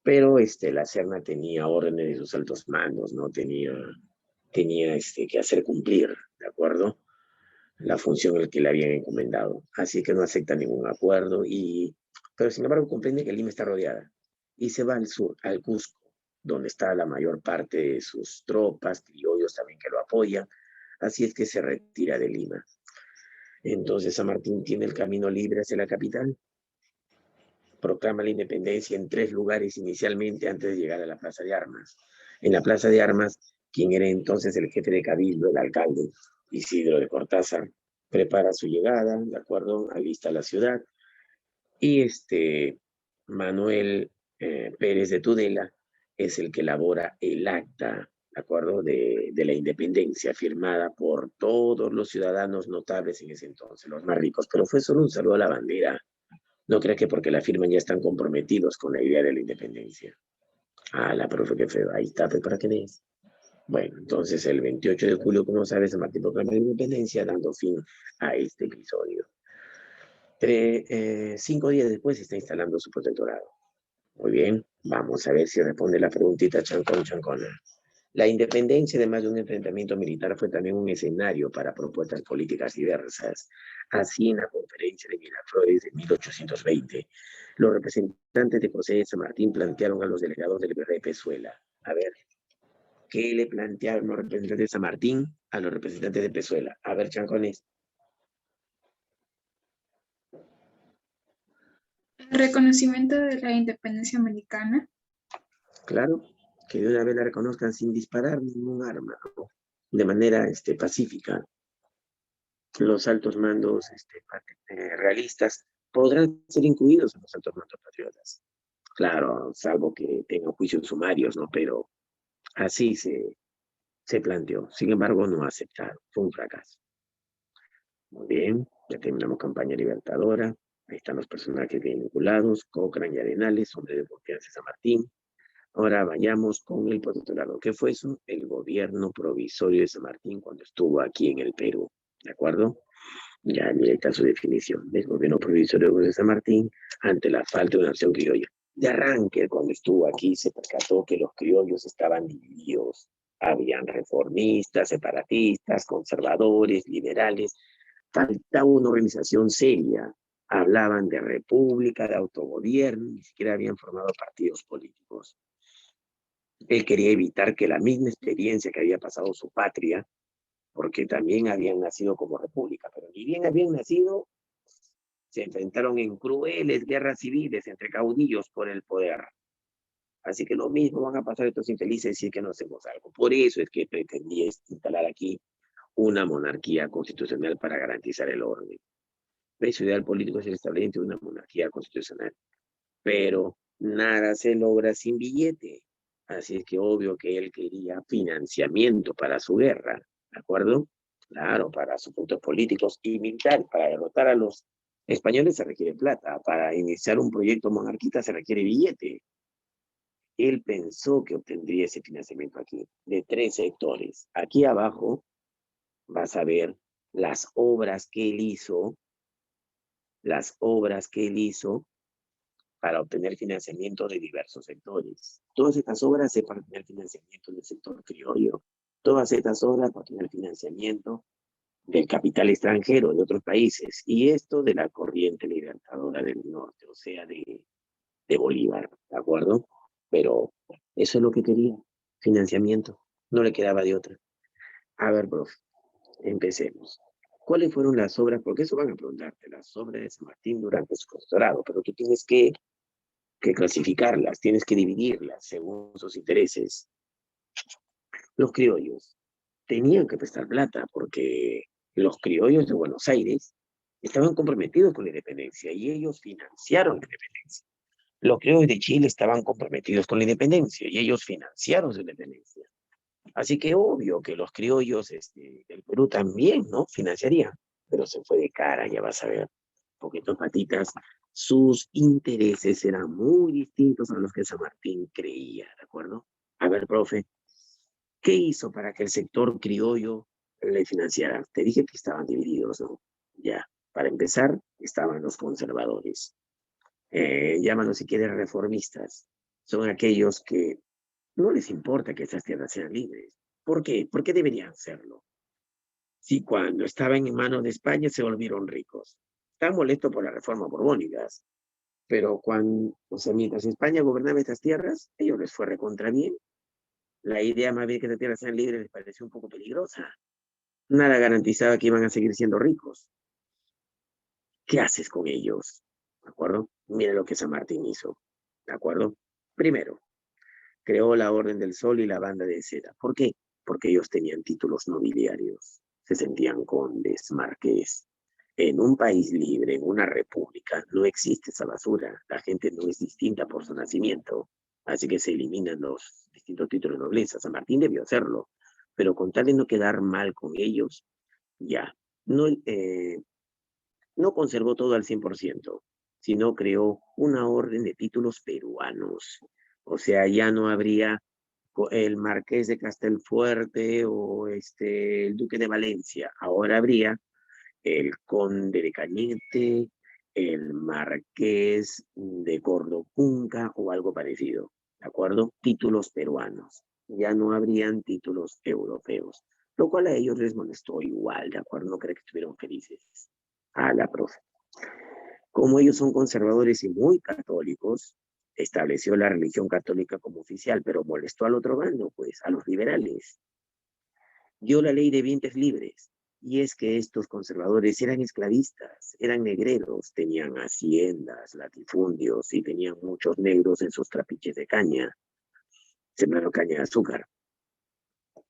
Pero la Serna tenía órdenes de sus altos mandos, ¿no? Tenía que hacer cumplir, ¿de acuerdo? La función que le habían encomendado. Así que no acepta ningún acuerdo, pero sin embargo comprende que Lima está rodeada y se va al sur, al Cusco, donde está la mayor parte de sus tropas, criollos también que lo apoyan. Así es que se retira de Lima. Entonces San Martín tiene el camino libre hacia la capital. Proclama la independencia en 3 lugares inicialmente antes de llegar a la Plaza de Armas. En la Plaza de Armas, quien era entonces el jefe de cabildo, el alcalde, Isidro de Cortázar, prepara su llegada, ¿de acuerdo? Alista la ciudad. Y Manuel Pérez de Tudela es el que elabora el acta, ¿de acuerdo? De la independencia, firmada por todos los ciudadanos notables en ese entonces, los más ricos. Pero fue solo un saludo a la bandera. No creas que porque la firman ya están comprometidos con la idea de la independencia. Ah, la profe, qué feo. Ahí está, pues, para que lees. Bueno, entonces el 28 de julio, como sabes, San Martín proclama la independencia, dando fin a este episodio. 5 días después se está instalando su protectorado. Muy bien, vamos a ver si responde la preguntita chancona. La independencia, además de un enfrentamiento militar, fue también un escenario para propuestas políticas diversas. Así, en la conferencia de Miraflores de 1820, los representantes de José de San Martín plantearon a los delegados del virrey Pezuela. A ver, ¿qué le plantearon los representantes de San Martín a los representantes de Pezuela? A ver, chancones. El reconocimiento de la independencia americana. Claro, que de una vez la reconozcan sin disparar ningún arma, ¿no? De manera pacífica. Los altos mandos realistas podrán ser incluidos en los altos mandos patriotas. Claro, salvo que tengan juicios sumarios, ¿no? Pero así se planteó. Sin embargo, no aceptaron. Fue un fracaso. Muy bien, ya terminamos campaña libertadora. Ahí están los personajes bien vinculados. Cochrane y Arenales, hombre de confianza de San Martín. Ahora vayamos con el protectorado. ¿Qué fue eso? El gobierno provisorio de San Martín cuando estuvo aquí en el Perú. ¿De acuerdo? Ya mira, está su definición. El gobierno provisorio de San Martín ante la falta de una acción criolla. De arranque, cuando estuvo aquí, se percató que los criollos estaban divididos. Habían reformistas, separatistas, conservadores, liberales. Faltaba una organización seria. Hablaban de república, de autogobierno, ni siquiera habían formado partidos políticos. Él quería evitar que la misma experiencia que había pasado su patria, porque también habían nacido como república, pero ni bien habían nacido, se enfrentaron en crueles guerras civiles entre caudillos por el poder. Así que lo mismo van a pasar estos infelices si es que no hacemos algo. Por eso es que pretendía instalar aquí una monarquía constitucional para garantizar el orden. Su ideal político es el establecimiento de una monarquía constitucional. Pero nada se logra sin billete. Así es que obvio que él quería financiamiento para su guerra, ¿de acuerdo? Claro, para sus puntos políticos y militares. Para derrotar a los españoles se requiere plata. Para iniciar un proyecto monarquista se requiere billete. Él pensó que obtendría ese financiamiento aquí, de 3 sectores. Aquí abajo vas a ver las obras que él hizo, para obtener financiamiento de diversos sectores. Todas estas obras es para obtener financiamiento del sector criollo. Todas estas obras para obtener financiamiento del capital extranjero de otros países. Y esto de la corriente libertadora del norte, o sea, de Bolívar, ¿de acuerdo? Pero eso es lo que quería, financiamiento. No le quedaba de otra. A ver, profe, empecemos. ¿Cuáles fueron las obras? Porque eso van a preguntarte, las obras de San Martín durante su doctorado, pero tú tienes que clasificarlas, tienes que dividirlas según sus intereses. Los criollos tenían que prestar plata porque los criollos de Buenos Aires estaban comprometidos con la independencia y ellos financiaron la independencia. Los criollos de Chile estaban comprometidos con la independencia y ellos financiaron su independencia. Así que obvio que los criollos del Perú también, ¿no? Financiarían, pero se fue de cara, ya vas a ver, porque estos patitas, sus intereses eran muy distintos a los que San Martín creía, ¿de acuerdo? A ver, profe, ¿qué hizo para que el sector criollo le financiara? Te dije que estaban divididos, ¿no? Ya, para empezar, estaban los conservadores. Llámalos si quieres reformistas. Son aquellos que no les importa que esas tierras sean libres. ¿Por qué? ¿Por qué deberían serlo? Si cuando estaban en manos de España se volvieron ricos. Están molestos por las reformas borbónicas, pero mientras España gobernaba estas tierras, ellos les fue recontra bien. La idea más bien que estas tierras sean libres les pareció un poco peligrosa. Nada garantizaba que iban a seguir siendo ricos. ¿Qué haces con ellos? ¿De acuerdo? Mira lo que San Martín hizo. ¿De acuerdo? Primero, creó la Orden del Sol y la Banda de Seda. ¿Por qué? Porque ellos tenían títulos nobiliarios. Se sentían condes, marqués. En un país libre, en una república, no existe esa basura. La gente no es distinta por su nacimiento. Así que se eliminan los distintos títulos de nobleza. San Martín debió hacerlo. Pero con tal de no quedar mal con ellos, ya. No conservó todo al 100%, sino creó una orden de títulos peruanos. O sea, ya no habría el marqués de Castelfuerte o el duque de Valencia. Ahora habría el conde de Cañete, el marqués de Cordocunca o algo parecido. ¿De acuerdo? Títulos peruanos. Ya no habrían títulos europeos. Lo cual a ellos les molestó igual, ¿de acuerdo? No creo que estuvieron felices. A la profe. Como ellos son conservadores y muy católicos, estableció la religión católica como oficial, pero molestó al otro bando, pues, a los liberales. Dio la ley de vientres libres, y es que estos conservadores eran esclavistas, eran negreros, tenían haciendas, latifundios, y tenían muchos negros en sus trapiches de caña, sembrando caña de azúcar.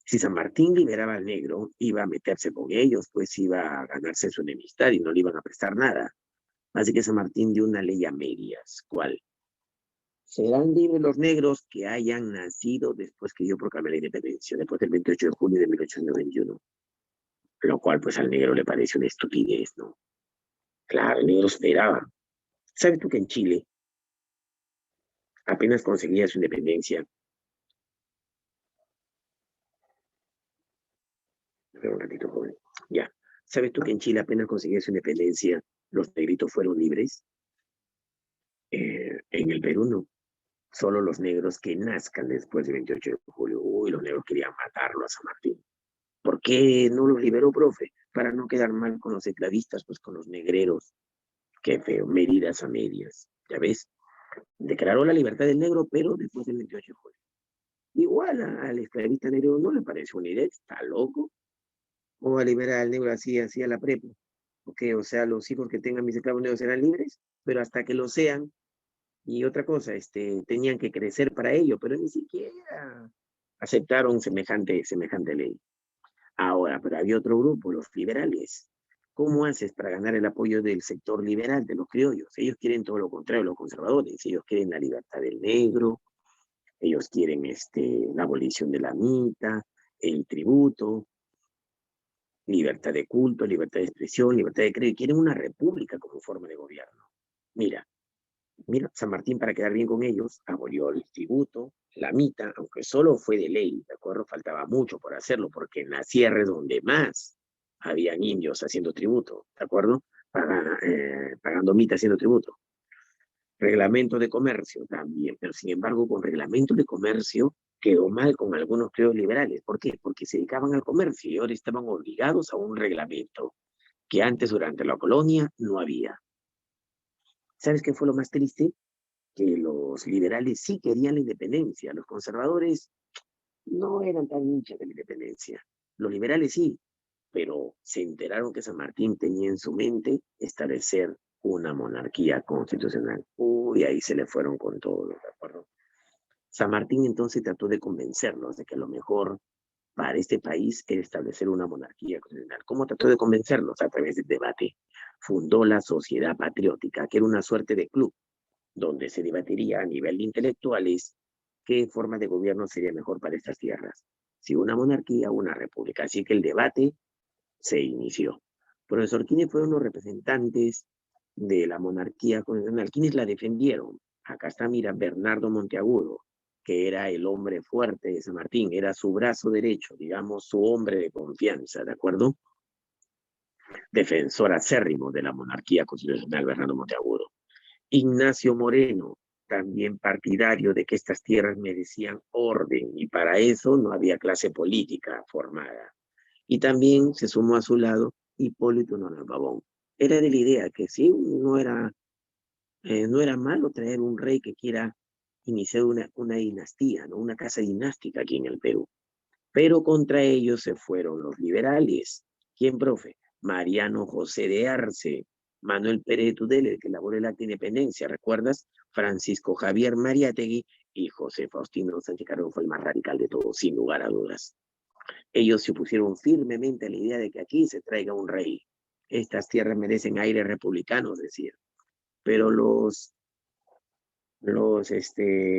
Si San Martín liberaba al negro, iba a meterse con ellos, pues iba a ganarse su enemistad y no le iban a prestar nada. Así que San Martín dio una ley a medias. ¿Cuál? Serán libres los negros que hayan nacido después que yo proclamé la independencia, después del 28 de junio de 1891. Lo cual, pues, al negro le parece una estupidez, ¿no? Claro, el negro esperaba. ¿Sabes tú que en Chile apenas conseguía su independencia? Espera un ratito, joven. Ya. ¿Sabes tú que en Chile apenas conseguía su independencia, los negritos fueron libres? En el Perú no. Solo los negros que nazcan después del 28 de julio. Uy, los negros querían matarlo a San Martín. ¿Por qué no los liberó, profe? Para no quedar mal con los esclavistas, pues con los negreros. Qué feo, medidas a medias. ¿Ya ves? Declaró la libertad del negro, pero después del 28 de julio. Igual al esclavista negro no le parece una idea, está loco. O a liberar al negro así a la prepa. Ok, o sea, los hijos que tengan mis esclavos negros serán libres, pero hasta que lo sean. Y otra cosa, tenían que crecer para ello, pero ni siquiera aceptaron semejante ley. Ahora, pero había otro grupo, los liberales. ¿Cómo haces para ganar el apoyo del sector liberal, de los criollos? Ellos quieren todo lo contrario, los conservadores. Ellos quieren la libertad del negro, ellos quieren la abolición de la mitad, el tributo, libertad de culto, libertad de expresión, libertad de credo. Quieren una república como forma de gobierno. Mira, San Martín, para quedar bien con ellos, abolió el tributo, la mitad, aunque solo fue de ley, ¿de acuerdo? Faltaba mucho por hacerlo, porque en la sierra es donde más habían indios haciendo tributo, ¿de acuerdo? Pagando mitad haciendo tributo. Reglamento de comercio también, pero sin embargo, con reglamento de comercio quedó mal con algunos criollos liberales. ¿Por qué? Porque se dedicaban al comercio y ahora estaban obligados a un reglamento que antes, durante la colonia, no había. ¿Sabes qué fue lo más triste? Que los liberales sí querían la independencia, los conservadores no eran tan hinchas de la independencia. Los liberales sí, pero se enteraron que San Martín tenía en su mente establecer una monarquía constitucional. Uy, ahí se le fueron con todo, ¿de acuerdo? San Martín entonces trató de convencerlos de que lo mejor para este país era establecer una monarquía constitucional. ¿Cómo trató de convencerlos? A través del debate. Fundó la Sociedad Patriótica, que era una suerte de club, donde se debatiría a nivel de intelectuales qué forma de gobierno sería mejor para estas tierras, si una monarquía o una república. Así que el debate se inició. Profesor, ¿quiénes fueron los representantes de la monarquía constitucional? ¿Quiénes la defendieron? Acá está, mira, Bernardo Monteagudo, que era el hombre fuerte de San Martín, era su brazo derecho, digamos, su hombre de confianza, ¿de acuerdo? Defensor acérrimo de la monarquía constitucional, Bernardo Monteagudo. Ignacio Moreno, también partidario de que estas tierras merecían orden y para eso no había clase política formada. Y también se sumó a su lado Hipólito Unanue Pavón. Era de la idea que sí, no era malo traer un rey que quiera iniciar una dinastía, ¿no? Una casa dinástica aquí en el Perú. Pero contra ellos se fueron los liberales. ¿Quién, profe? Mariano José de Arce, Manuel Pérez de Tudela, el que elaboró el acta de independencia, ¿recuerdas? Francisco Javier Mariátegui y José Faustino Sánchez Carrión fue el más radical de todos, sin lugar a dudas. Ellos se opusieron firmemente a la idea de que aquí se traiga un rey. Estas tierras merecen aires republicanos, decían. Pero los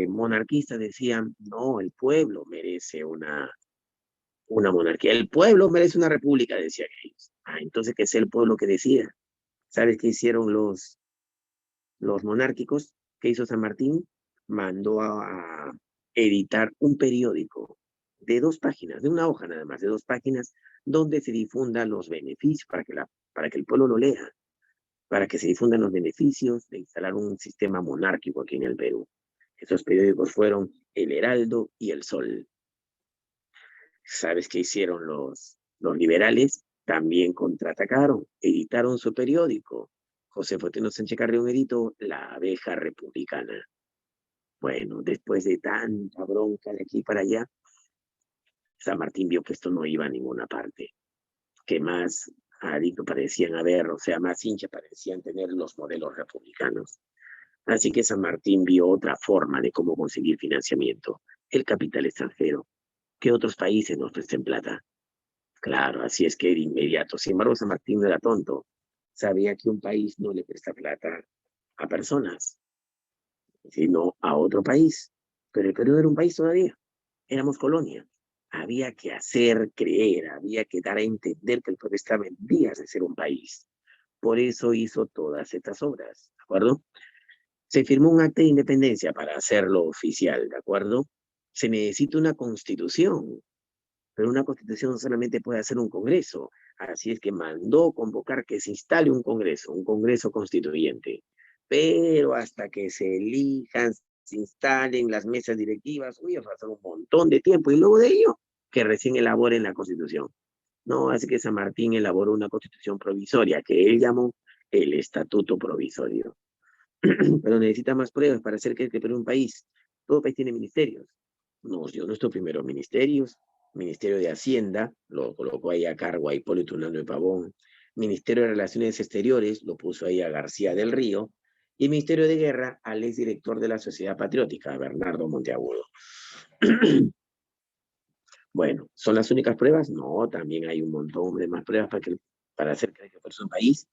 monarquistas decían, no, el pueblo merece una monarquía. El pueblo merece una república, decían ellos. Entonces que sea el pueblo que decida. ¿Sabes qué hicieron los monárquicos? ¿Qué hizo San Martín? Mandó a editar un periódico de 2 páginas, de una hoja nada más, de 2 páginas, donde se difundan los beneficios, para que el pueblo lo lea, para que se difundan los beneficios de instalar un sistema monárquico aquí en el Perú. Esos periódicos fueron El Heraldo y El Sol. ¿Sabes qué hicieron los liberales? También contraatacaron, editaron su periódico. José Faustino Sánchez Carrión editó La Abeja Republicana. Bueno, después de tanta bronca de aquí para allá, San Martín vio que esto no iba a ninguna parte, que más adicto parecían haber, o sea, más hincha parecían tener los modelos republicanos. Así que San Martín vio otra forma de cómo conseguir financiamiento, el capital extranjero, que otros países nos presten plata. Claro, así es que de inmediato. Sin embargo, San Martín no era tonto. Sabía que un país no le presta plata a personas, sino a otro país. Pero el Perú era un país todavía. Éramos colonia. Había que hacer creer, había que dar a entender que el Perú estaba en vías de ser un país. Por eso hizo todas estas obras, ¿de acuerdo? Se firmó un acta de independencia para hacerlo oficial, ¿de acuerdo? Se necesita una constitución, pero una constitución solamente puede hacer un congreso. Así es que mandó convocar que se instale un congreso constituyente. Pero hasta que se elijan, se instalen las mesas directivas, va a pasar un montón de tiempo. Y luego de ello, que recién elaboren la constitución. No, así que San Martín elaboró una constitución provisoria que él llamó el Estatuto Provisorio. Pero necesita más pruebas para hacer que Perú un país. Todo país tiene ministerios. Nos dio nuestros primeros ministerios. Ministerio de Hacienda, lo colocó ahí a cargo a Hipólito Unanue Pavón. Ministerio de Relaciones Exteriores, lo puso ahí a García del Río. Y Ministerio de Guerra, al exdirector de la Sociedad Patriótica, Bernardo Monteagudo. Bueno, ¿son las únicas pruebas? No, también hay un montón de más pruebas para hacer creer que es un país.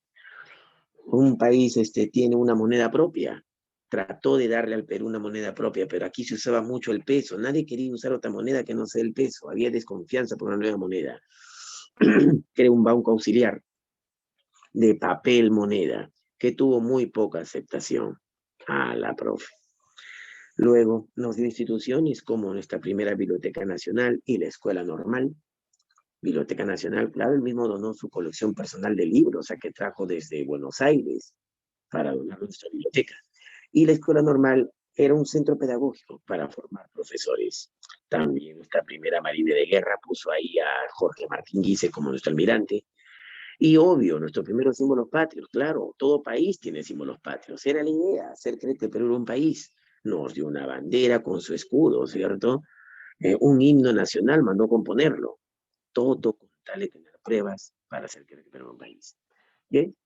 Un país tiene una moneda propia. Trató de darle al Perú una moneda propia, pero aquí se usaba mucho el peso. Nadie quería usar otra moneda que no sea el peso. Había desconfianza por una nueva moneda. Creó un banco auxiliar de papel moneda que tuvo muy poca aceptación a la profe. Luego nos dio instituciones como nuestra primera Biblioteca Nacional y la Escuela Normal. Biblioteca Nacional, claro, él mismo donó su colección personal de libros, o sea, que trajo desde Buenos Aires para donar nuestra biblioteca. Y la Escuela Normal era un centro pedagógico para formar profesores. También nuestra primera Marina de Guerra puso ahí a Jorge Martín Guise como nuestro almirante. Y obvio, nuestros primeros símbolos patrios, claro, todo país tiene símbolos patrios. Era la idea, hacer creer que Perú era un país. Nos dio una bandera con su escudo, ¿cierto? Un himno nacional mandó componerlo. Todo con tal de tener pruebas para hacer creer que Perú era un país. ¿Bien?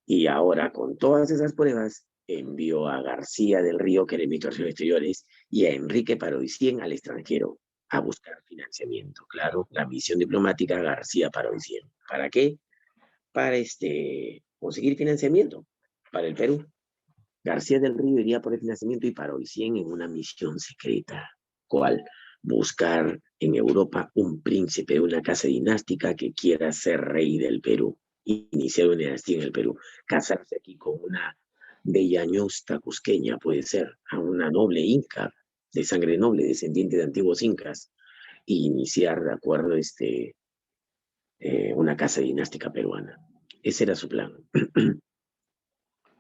Y ahora, con todas esas pruebas, envió a García del Río, que era ministro de Relaciones Exteriores, y a Enrique Parodi-Cien al extranjero a buscar financiamiento. Claro, la misión diplomática García Parodi-Cien. ¿Para qué? Para conseguir financiamiento para el Perú. García del Río iría por el financiamiento y Parodi-Cien en una misión secreta. ¿Cuál? Buscar en Europa un príncipe de una casa dinástica que quiera ser rey del Perú, iniciar una dinastía en el Perú, casarse aquí con una bella ñusta cusqueña, puede ser, a una noble inca, de sangre noble, descendiente de antiguos incas, e iniciar, de acuerdo, una casa dinástica peruana. Ese era su plan.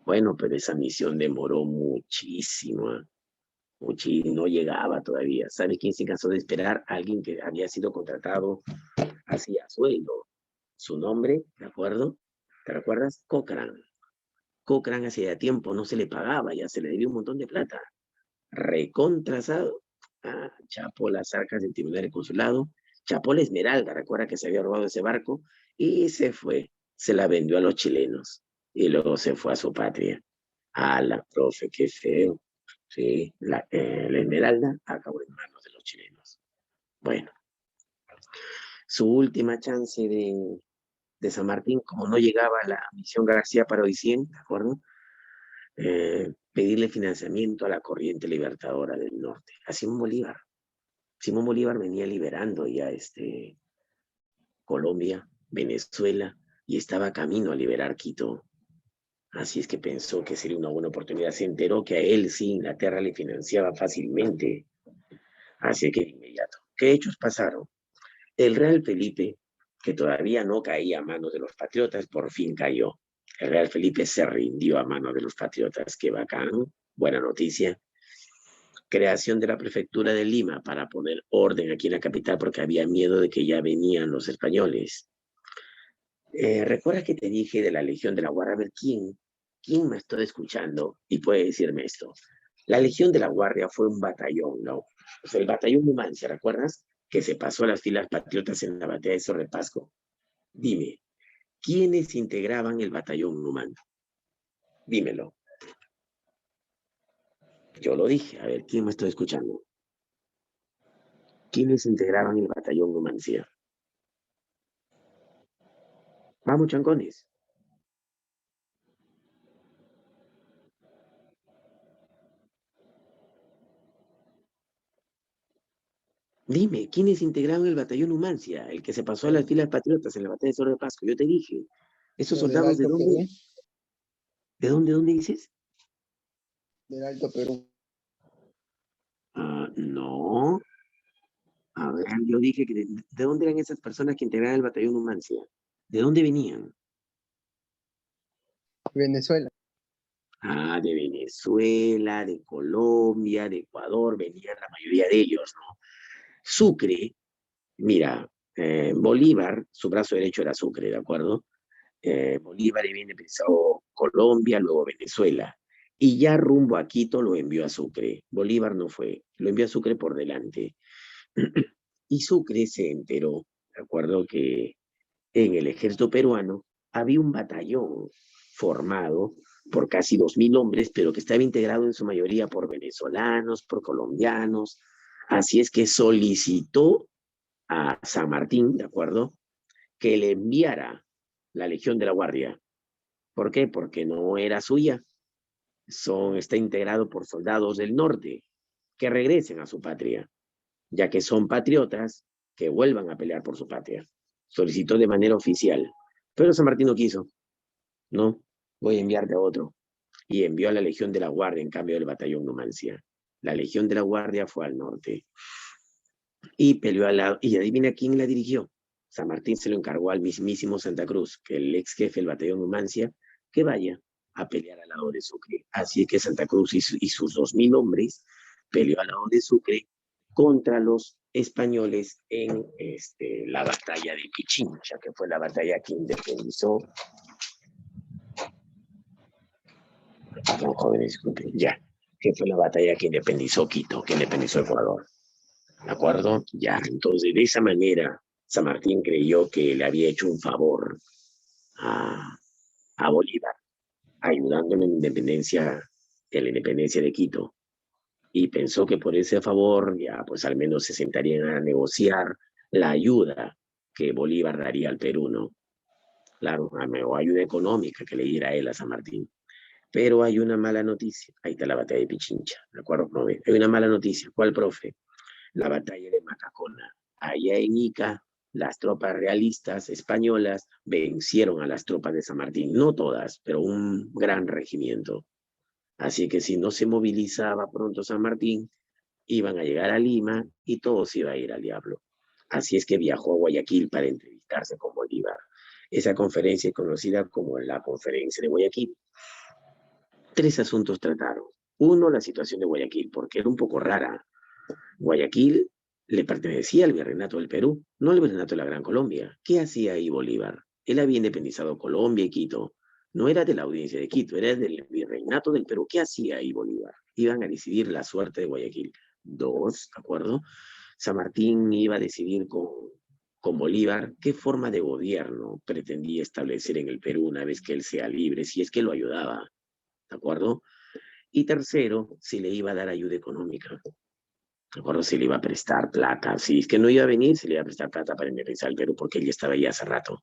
Bueno, pero esa misión demoró muchísimo. No llegaba todavía. ¿Sabe quién se cansó de esperar? Alguien que había sido contratado hacía sueldo. Su nombre, ¿de acuerdo? ¿Te recuerdas? Cochrane. Cochrane hacía tiempo no se le pagaba, ya se le debía un montón de plata. Recontrasado. Chapó las arcas del tribunal de consulado, chapó la Esmeralda, recuerda que se había robado ese barco, y se fue. Se la vendió a los chilenos. Y luego se fue a su patria. La profe, qué feo. Sí, la Esmeralda acabó en manos de los chilenos. Bueno, su última chance de San Martín, como no llegaba a la misión García Parodi-Cien, ¿de acuerdo? Pedirle financiamiento a la corriente libertadora del norte, a Simón Bolívar. Simón Bolívar venía liberando ya Colombia, Venezuela, y estaba camino a liberar Quito. Así es que pensó que sería una buena oportunidad. Se enteró que a él sí Inglaterra le financiaba fácilmente. Así que de inmediato, ¿qué hechos pasaron? El Real Felipe, que todavía no caía a manos de los patriotas, por fin cayó. El Real Felipe se rindió a manos de los patriotas. Qué bacán, buena noticia. Creación de la prefectura de Lima para poner orden aquí en la capital porque había miedo de que ya venían los españoles. ¿Recuerdas que te dije de la Legión de la Guardia? A ver, ¿quién me está escuchando y puede decirme esto? La Legión de la Guardia fue un batallón, ¿no? O sea, el batallón Numancia, ¿recuerdas? Que se pasó a las filas patriotas en la batalla de Cerro de Pasco. Dime, ¿quiénes integraban el batallón Numancia? Dímelo. Yo lo dije, a ver, ¿quién me está escuchando? ¿Quiénes integraban el batallón Numancia? Vamos, chancones. Dime, ¿quiénes integraron el batallón Numancia? El que se pasó a las filas patriotas en la batalla de Cerro de Pasco. Yo te dije, ¿esos Los del soldados de Alto dónde? Perú, ¿De dónde dices? del Alto Perú. No. A ver, yo dije que ¿de dónde eran esas personas que integraban el batallón Numancia? ¿De dónde venían? Venezuela. De Venezuela, de Colombia, de Ecuador, venían la mayoría de ellos, ¿no? Sucre, mira, Bolívar, su brazo derecho era Sucre, ¿de acuerdo? Bolívar había empezado Colombia, luego Venezuela, y ya rumbo a Quito lo envió a Sucre. Bolívar no fue, lo envió a Sucre por delante. Y Sucre se enteró, ¿de acuerdo? Que en el ejército peruano había un batallón formado por casi 2000 hombres, pero que estaba integrado en su mayoría por venezolanos, por colombianos, Así es que solicitó a San Martín, ¿de acuerdo?, que le enviara la Legión de la Guardia. ¿Por qué? Porque no era suya. Está integrado por soldados del norte que regresen a su patria, ya que son patriotas que vuelvan a pelear por su patria. Solicitó de manera oficial, pero San Martín no quiso. No, voy a enviarte a otro. Y envió a la Legión de la Guardia en cambio del batallón Numancia. La Legión de la Guardia fue al norte y peleó al lado. Y adivina quién la dirigió. San Martín se lo encargó al mismísimo Santa Cruz, que el ex jefe del batallón Numancia, que vaya a pelear al lado de Sucre. Así que Santa Cruz y sus 2000 hombres peleó al lado de Sucre contra los españoles en la batalla de Pichincha, que fue la batalla que independizó. No, jóvenes, disculpen, ya, que fue la batalla que independizó Quito, que independizó Ecuador. ¿De acuerdo? Ya, entonces de esa manera San Martín creyó que le había hecho un favor a Bolívar, ayudándole en la independencia de Quito. Y pensó que por ese favor ya pues al menos se sentarían a negociar la ayuda que Bolívar daría al Perú, ¿no? Claro, o ayuda económica que le diera él a San Martín. Pero hay una mala noticia. Ahí está la batalla de Pichincha, ¿de acuerdo, profe? Hay una mala noticia. ¿Cuál, profe? La batalla de Macacona. Allá en Ica, las tropas realistas españolas vencieron a las tropas de San Martín. No todas, pero un gran regimiento. Así que si no se movilizaba pronto San Martín, iban a llegar a Lima y todo se iba a ir al diablo. Así es que viajó a Guayaquil para entrevistarse con Bolívar. Esa conferencia es conocida como la Conferencia de Guayaquil. 3 asuntos trataron. Uno, la situación de Guayaquil, porque era un poco rara. Guayaquil le pertenecía al Virreinato del Perú, no al Virreinato de la Gran Colombia. ¿Qué hacía ahí Bolívar? Él había independizado Colombia y Quito. No era de la audiencia de Quito, era del Virreinato del Perú. ¿Qué hacía ahí Bolívar? Iban a decidir la suerte de Guayaquil. 2, ¿de acuerdo? San Martín iba a decidir con Bolívar qué forma de gobierno pretendía establecer en el Perú una vez que él sea libre, si es que lo ayudaba, ¿de acuerdo? Y tercero, si le iba a dar ayuda económica. ¿De acuerdo? Si le iba a prestar plata. Si es que no iba a venir, se le iba a prestar plata para independizar al Perú, porque él ya estaba ahí hace rato.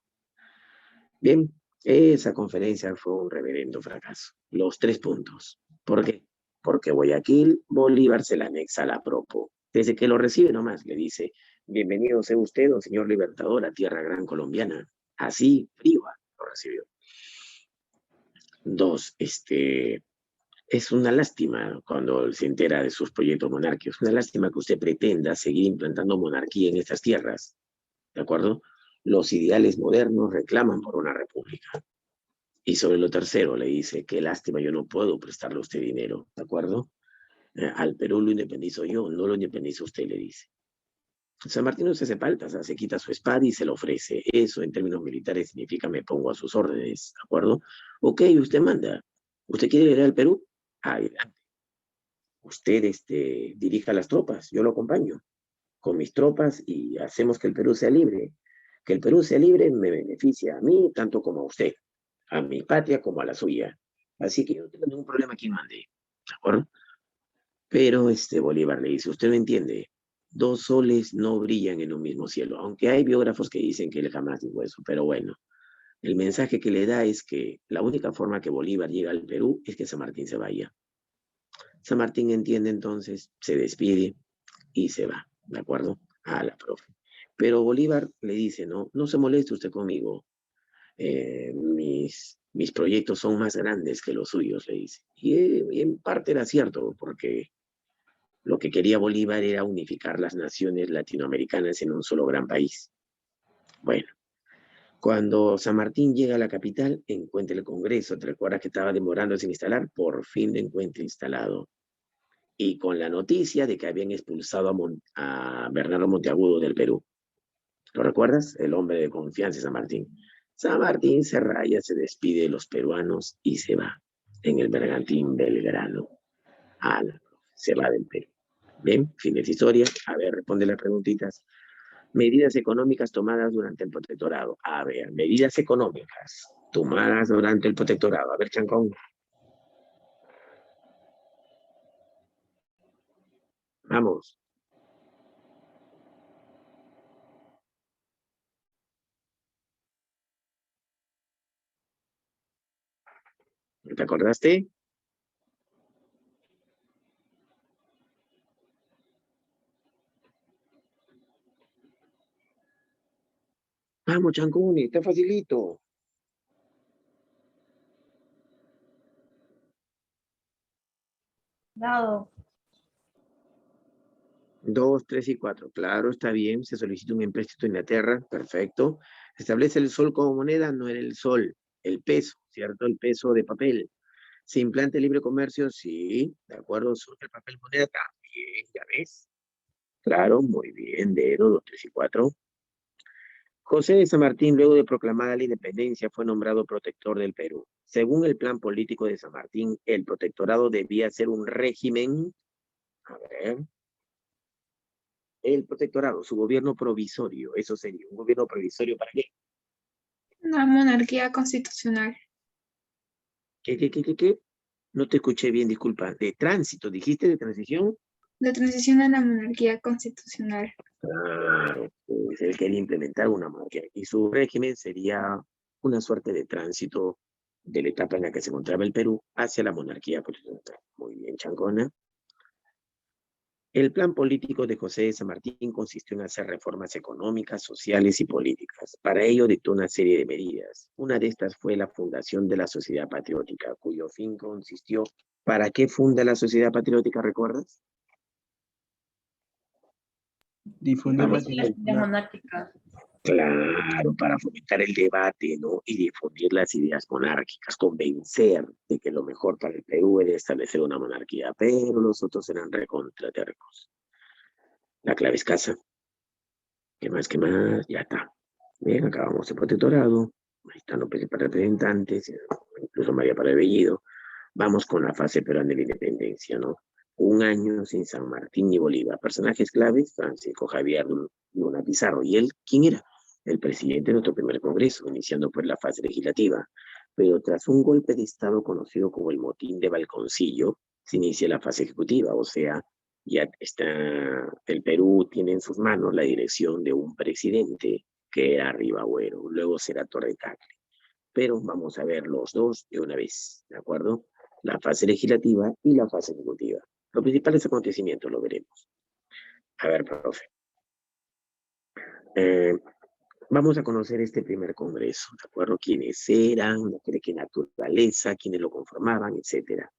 Bien, esa conferencia fue un reverendo fracaso. Los 3 puntos. ¿Por qué? Porque Guayaquil, Bolívar se la anexa a la Propo. Desde que lo recibe nomás, le dice, bienvenido sea usted, don señor Libertador, a tierra gran colombiana. Así, frío, lo recibió. 2, es una lástima cuando se entera de sus proyectos monárquicos. Es una lástima que usted pretenda seguir implantando monarquía en estas tierras. ¿De acuerdo? Los ideales modernos reclaman por una república. Y sobre lo tercero le dice, qué lástima, yo no puedo prestarle a usted dinero. ¿De acuerdo? Al Perú lo independizo yo, no lo independiza usted, le dice. San Martín no se hace paltas, se quita su espada y se lo ofrece. Eso en términos militares significa me pongo a sus órdenes. ¿De acuerdo? Ok, usted manda. ¿Usted quiere ir al Perú? Adelante. Usted dirija las tropas, yo lo acompaño con mis tropas y hacemos que el Perú sea libre. Que el Perú sea libre me beneficia a mí tanto como a usted, a mi patria como a la suya. Así que yo no tengo ningún problema quien mande, ¿de acuerdo? Pero Bolívar le dice, usted no entiende, 2 soles no brillan en un mismo cielo, aunque hay biógrafos que dicen que él jamás dijo eso, pero bueno, el mensaje que le da es que la única forma que Bolívar llega al Perú es que San Martín se vaya. San Martín entiende entonces, se despide y se va, ¿de acuerdo? A la profe. Pero Bolívar le dice, no se moleste usted conmigo, mis proyectos son más grandes que los suyos, le dice. Y en parte era cierto, porque lo que quería Bolívar era unificar las naciones latinoamericanas en un solo gran país. Bueno, cuando San Martín llega a la capital, encuentra el Congreso, ¿te recuerdas que estaba demorándose en instalar? Por fin lo encuentra instalado. Y con la noticia de que habían expulsado a Bernardo Monteagudo del Perú. ¿Lo recuerdas? El hombre de confianza de San Martín. San Martín se raya, se despide de los peruanos y se va en el bergantín Belgrano. Se va del Perú. Bien, fin de esta historia. A ver, responde las preguntitas. Medidas económicas tomadas durante el protectorado. A ver, medidas económicas tomadas durante el protectorado. A ver, Chancón. Vamos. ¿Te acordaste? Vamos, Chancuni, está facilito. Dado. 2, 3 y 4. Claro, está bien. Se solicita un empréstito a Inglaterra. Perfecto. Se establece el sol como moneda. No era el sol, el peso, ¿cierto? El peso de papel. Se implanta el libre comercio. Sí, de acuerdo. Surge el papel moneda también, ya ves. Claro, muy bien. Dedo, 2, 3 y 4. José de San Martín, luego de proclamada la independencia, fue nombrado protector del Perú. Según el plan político de San Martín, el protectorado debía ser un régimen. A ver. El protectorado, su gobierno provisorio, eso sería un gobierno provisorio ¿para qué? Una monarquía constitucional. ¿Qué? No te escuché bien, disculpa. De tránsito, dijiste de transición. La transición a la monarquía constitucional. Claro, pues él quería implementar una monarquía y su régimen sería una suerte de tránsito de la etapa en la que se encontraba el Perú hacia la monarquía constitucional. Muy bien, Chancona. El plan político de José de San Martín consistió en hacer reformas económicas, sociales y políticas. Para ello dictó una serie de medidas. Una de estas fue la fundación de la Sociedad Patriótica, cuyo fin consistió... ¿Para qué funda la Sociedad Patriótica, recuerdas? Difundir las Las ideas ideas monárquicas. Claro, para fomentar el debate, ¿no? Y difundir las ideas monárquicas, convencer de que lo mejor para el Perú era establecer una monarquía, pero los otros eran recontratercos. La clave es casa. ¿Qué más? ¿Qué más? Ya está. Bien, acabamos el protectorado. Ahí están los representantes, incluso María para el Bellido. Vamos con la fase peruana de la independencia, ¿no? Un año sin San Martín y Bolívar. Personajes claves, Francisco Javier Luna Pizarro. ¿Y él quién era? El presidente de nuestro primer congreso, iniciando pues la fase legislativa. Pero tras un golpe de Estado conocido como el motín de Balconcillo, se inicia la fase ejecutiva, o sea, ya está, el Perú tiene en sus manos la dirección de un presidente que era Ribagüero, luego será Torrecacle. Pero vamos a ver los dos de una vez, ¿de acuerdo? La fase legislativa y la fase ejecutiva. Los principales acontecimientos lo veremos. A ver, profe. Vamos a conocer este primer congreso, ¿de acuerdo? Quiénes eran, de qué naturaleza, quiénes lo conformaban, etcétera.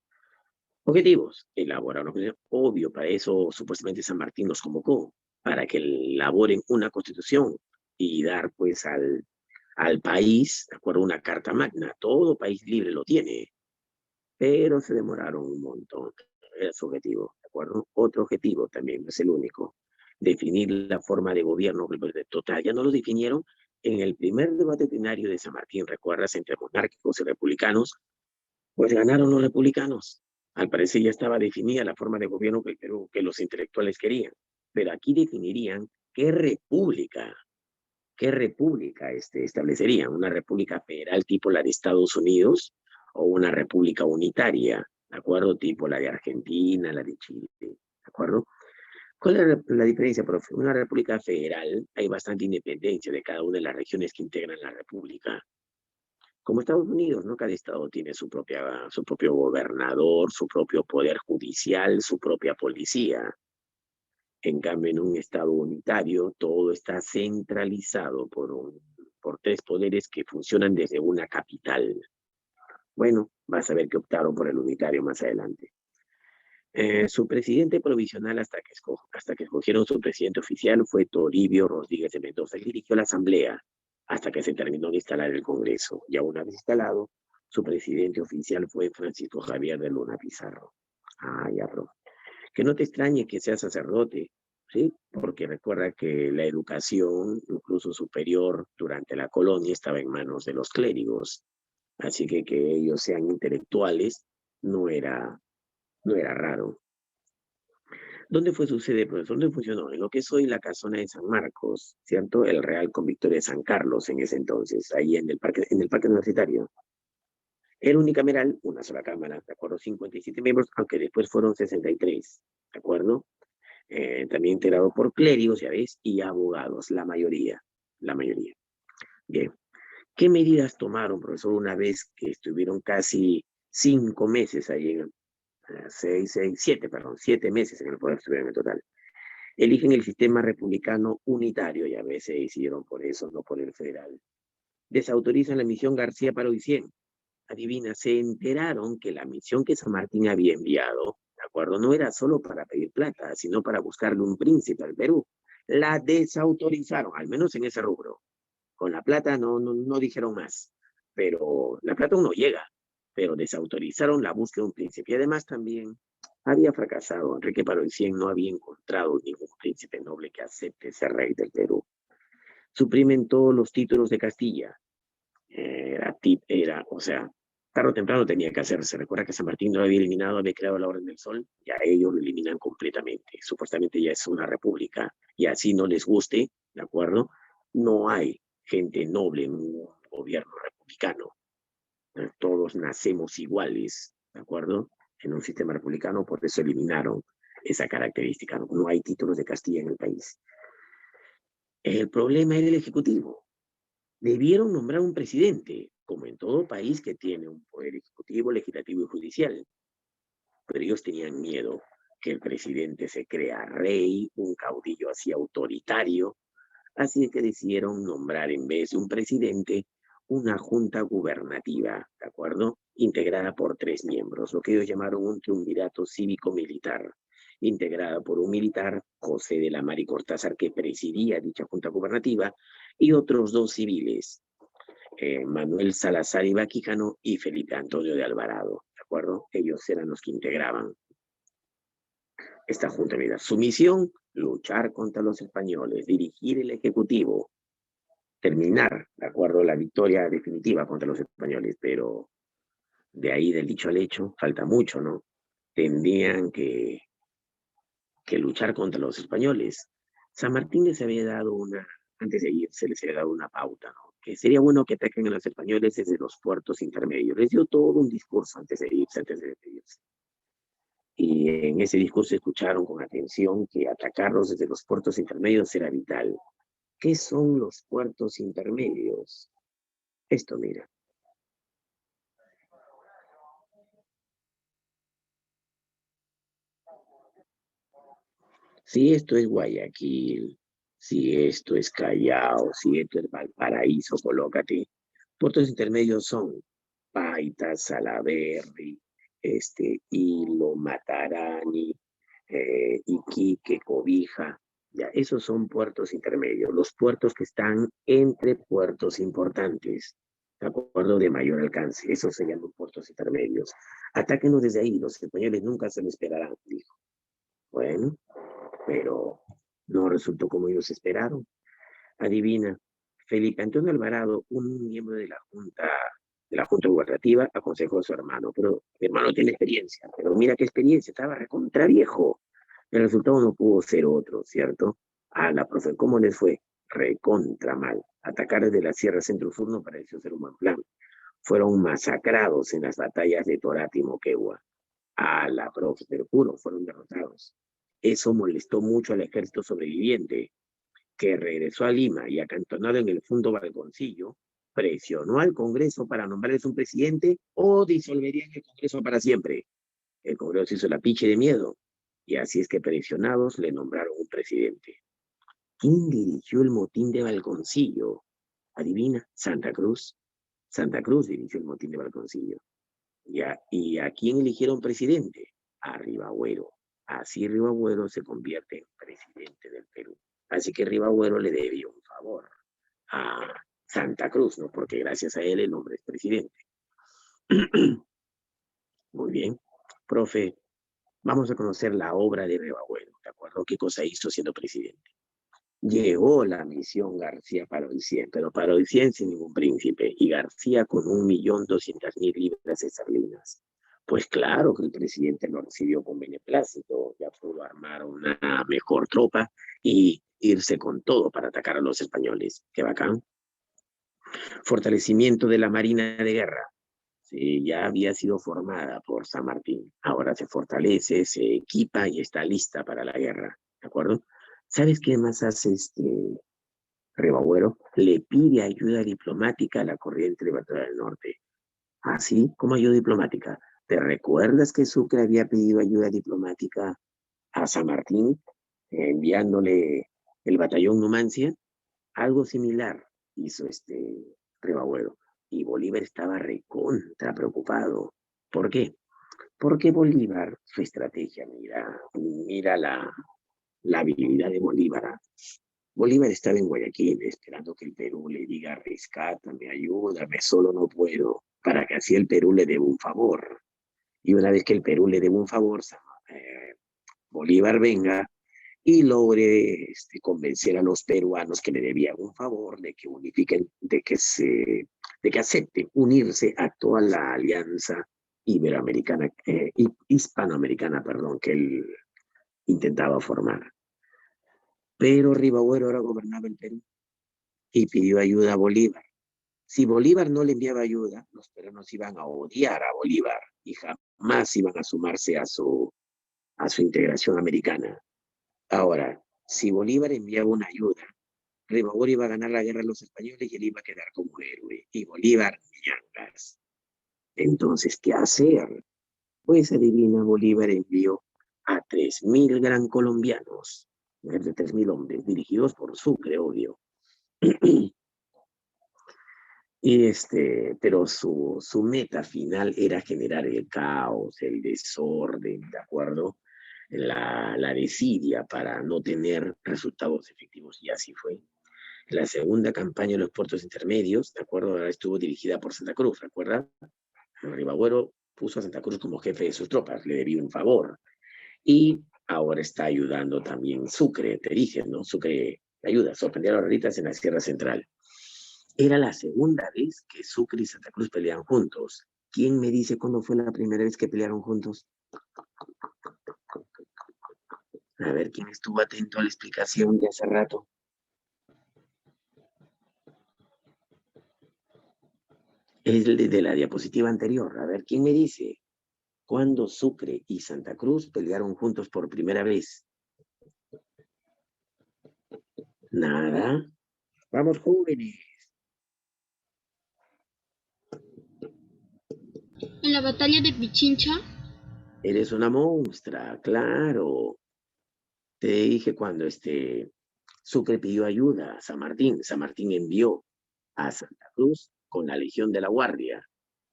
Objetivos, elaborar una constitución. Obvio, para eso supuestamente San Martín los convocó, para que elaboren una constitución y dar pues al país, de acuerdo, una carta magna. Todo país libre lo tiene, pero se demoraron un montón. Era su objetivo, ¿de acuerdo? Otro objetivo también, no es el único, definir la forma de gobierno total. Ya no lo definieron en el primer debate plenario de San Martín, ¿recuerdas? Entre monárquicos y republicanos, pues ganaron los republicanos. Al parecer ya estaba definida la forma de gobierno que los intelectuales querían, pero aquí definirían qué república establecerían, una república federal tipo la de Estados Unidos o una república unitaria, ¿de acuerdo? Tipo la de Argentina, la de Chile, ¿de acuerdo? ¿Cuál es la diferencia, profe? Una república federal, hay bastante independencia de cada una de las regiones que integran la república. Como Estados Unidos, ¿no? Cada estado tiene su propio gobernador, su propio poder judicial, su propia policía. En cambio, en un estado unitario, todo está centralizado por tres poderes que funcionan desde una capital. Bueno, vas a ver que optaron por el unitario más adelante. Su presidente provisional hasta que escogieron su presidente oficial fue Toribio Rodríguez de Mendoza. Él dirigió la asamblea hasta que se terminó de instalar el Congreso. Ya una vez instalado, su presidente oficial fue Francisco Javier de Luna Pizarro. Ah, ya, bro. Que no te extrañe que sea sacerdote, ¿sí? Porque recuerda que la educación, incluso superior, durante la colonia estaba en manos de los clérigos. Así que ellos sean intelectuales no era raro. ¿Dónde fue su sede, profesor? ¿Dónde funcionó? En lo que es hoy la casona de San Marcos, ¿cierto? El Real Convictorio de San Carlos en ese entonces, ahí en el parque universitario. Era unicameral, una sola cámara, ¿de acuerdo? 57 miembros, aunque después fueron 63, ¿de acuerdo? También integrado por clérigos, ya ves, y abogados, la mayoría. Bien. ¿Qué medidas tomaron, profesor, una vez que estuvieron casi 5 meses ahí en 7 meses en el Poder Supremo en total. Eligen el sistema republicano unitario, y a veces decidieron por eso, no por el federal. Desautorizan la misión García Parodicien. Adivina, se enteraron que la misión que San Martín había enviado, ¿de acuerdo? No era solo para pedir plata, sino para buscarle un príncipe al Perú. La desautorizaron, al menos en ese rubro. Con la plata no dijeron más, pero la plata uno llega, pero desautorizaron la búsqueda de un príncipe. Y además también había fracasado. Enrique Parodicien no había encontrado ningún príncipe noble que acepte ser rey del Perú. Suprimen todos los títulos de Castilla. O sea, tarde o temprano tenía que hacerse. Recuerda que San Martín no había eliminado, había creado la Orden del Sol, y a ellos lo eliminan completamente. Supuestamente ya es una república, y así no les guste, ¿de acuerdo? No hay gente noble en un gobierno republicano. Todos nacemos iguales, ¿de acuerdo? En un sistema republicano, por eso eliminaron esa característica. No hay títulos de Castilla en el país. El problema era el Ejecutivo. Debieron nombrar un presidente, como en todo país que tiene un poder ejecutivo, legislativo y judicial. Pero ellos tenían miedo que el presidente se crea rey, un caudillo así autoritario. Así que decidieron nombrar en vez de un presidente una junta gubernativa, ¿de acuerdo? Integrada por 3 miembros, lo que ellos llamaron un triunvirato cívico-militar, integrada por un militar, José de la Mar y Cortázar, que presidía dicha junta gubernativa, y otros 2 civiles, Manuel Salazar y Quijano y Felipe Antonio de Alvarado, ¿de acuerdo? Ellos eran los que integraban esta junta militar. Su misión, luchar contra los españoles, dirigir el Ejecutivo, terminar, ¿de acuerdo?, la victoria definitiva contra los españoles, pero de ahí del dicho al hecho falta mucho, ¿no? Tendrían que luchar contra los españoles. San Martín les había dado antes de irse les había dado una pauta, ¿no? Que sería bueno que ataquen a los españoles desde los puertos intermedios. Les dio todo un discurso antes de irse, antes de despedirse. Y en ese discurso escucharon con atención que atacarlos desde los puertos intermedios era vital. ¿Qué son los puertos intermedios? Esto, mira. Si esto es Guayaquil, si esto es Callao, si esto es Valparaíso, colócate. Puertos intermedios son Paita, Salaberry, Hilo, Matarani, Iquique, Cobija. Ya, esos son puertos intermedios, los puertos que están entre puertos importantes, ¿de acuerdo? De mayor alcance, esos se llaman puertos intermedios. Atáquenos desde ahí, los españoles nunca se lo esperarán, dijo. Bueno, pero no resultó como ellos esperaron. Adivina, Felipe Antonio Alvarado, un miembro de la Junta Gubernativa, aconsejó a su hermano, pero mi hermano tiene experiencia, pero mira qué experiencia, estaba recontra viejo. El resultado no pudo ser otro, ¿cierto? Profe, ¿cómo les fue? Recontra mal. Atacar desde la Sierra Centro-Sur no pareció ser un buen plan. Fueron masacrados en las batallas de Torata y Moquegua. Profe, pero juro, fueron derrotados. Eso molestó mucho al ejército sobreviviente, que regresó a Lima y acantonado en el Fundo Balconcillo, presionó al Congreso para nombrarles un presidente o disolverían el Congreso para siempre. El Congreso hizo la piche de miedo, y así es que presionados le nombraron un presidente. ¿Quién dirigió el motín de Balconcillo? Adivina, Santa Cruz. Santa Cruz dirigió el motín de Balconcillo. ¿Y a quién eligieron presidente? A Ribagüero. Así Ribagüero se convierte en presidente del Perú. Así que Ribagüero le debió un favor a Santa Cruz, ¿no? Porque gracias a él el hombre es presidente. Muy bien. Profe, vamos a conocer la obra de Ribagüero, ¿de acuerdo? ¿Qué cosa hizo siendo presidente? Llegó la misión García Parodicien, pero Parodicien sin ningún príncipe, y García con 1.200.000 libras esterlinas. Pues claro que el presidente lo recibió con beneplácito, ya pudo armar una mejor tropa y irse con todo para atacar a los españoles. ¡Qué bacán! Fortalecimiento de la Marina de Guerra. Sí, ya había sido formada por San Martín. Ahora se fortalece, se equipa y está lista para la guerra. ¿De acuerdo? ¿Sabes qué más hace Ribagüero? Le pide ayuda diplomática a la corriente libertadora del norte. así como ayuda diplomática. ¿Te recuerdas que Sucre había pedido ayuda diplomática a San Martín, enviándole el batallón Numancia? Algo similar hizo Ribabuero. Y Bolívar estaba recontra preocupado. ¿Por qué? Porque Bolívar, su estrategia, mira la habilidad de Bolívar. Bolívar estaba en Guayaquil esperando que el Perú le diga: rescátame, ayúdame, solo no puedo, para que así el Perú le deba un favor. Y una vez que el Perú le deba un favor, Bolívar venga y logre convencer a los peruanos que le debían un favor, de que unifiquen, de que acepten unirse a toda la alianza iberoamericana, hispanoamericana, perdón, que él intentaba formar. Pero Ribabuero ahora gobernaba el Perú y pidió ayuda a Bolívar. Si Bolívar no le enviaba ayuda, los peruanos iban a odiar a Bolívar y jamás iban a sumarse a su integración americana. Ahora, si Bolívar enviaba una ayuda, Ribabuero iba a ganar la guerra a los españoles y él iba a quedar como héroe. Y Bolívar, ñangas. Entonces, ¿qué hacer? Pues adivina, Bolívar envió a 3.000 gran colombianos, más de 3.000 hombres, dirigidos por Sucre, obvio. Pero su meta final era generar el caos, el desorden, ¿de acuerdo? La desidia para no tener resultados efectivos, y así fue. La segunda campaña de los puertos intermedios, ¿de acuerdo? Estuvo dirigida por Santa Cruz, ¿recuerda? Ribabuero puso a Santa Cruz como jefe de sus tropas, le debía un favor. Y ahora está ayudando también Sucre, te dije, ¿no? Sucre ayuda, sorprendió a los realistas en la Sierra Central. Era la segunda vez que Sucre y Santa Cruz peleaban juntos. ¿Quién me dice cuándo fue la primera vez que pelearon juntos? A ver, ¿quién estuvo atento a la explicación de hace rato? Es el de la diapositiva anterior. A ver, ¿quién me dice cuándo Sucre y Santa Cruz pelearon juntos por primera vez? Nada. Vamos, jóvenes. En la batalla de Pichincha, Eres una monstrua, claro. Te dije cuando Sucre pidió ayuda a San Martín. San Martín envió a Santa Cruz con la Legión de la Guardia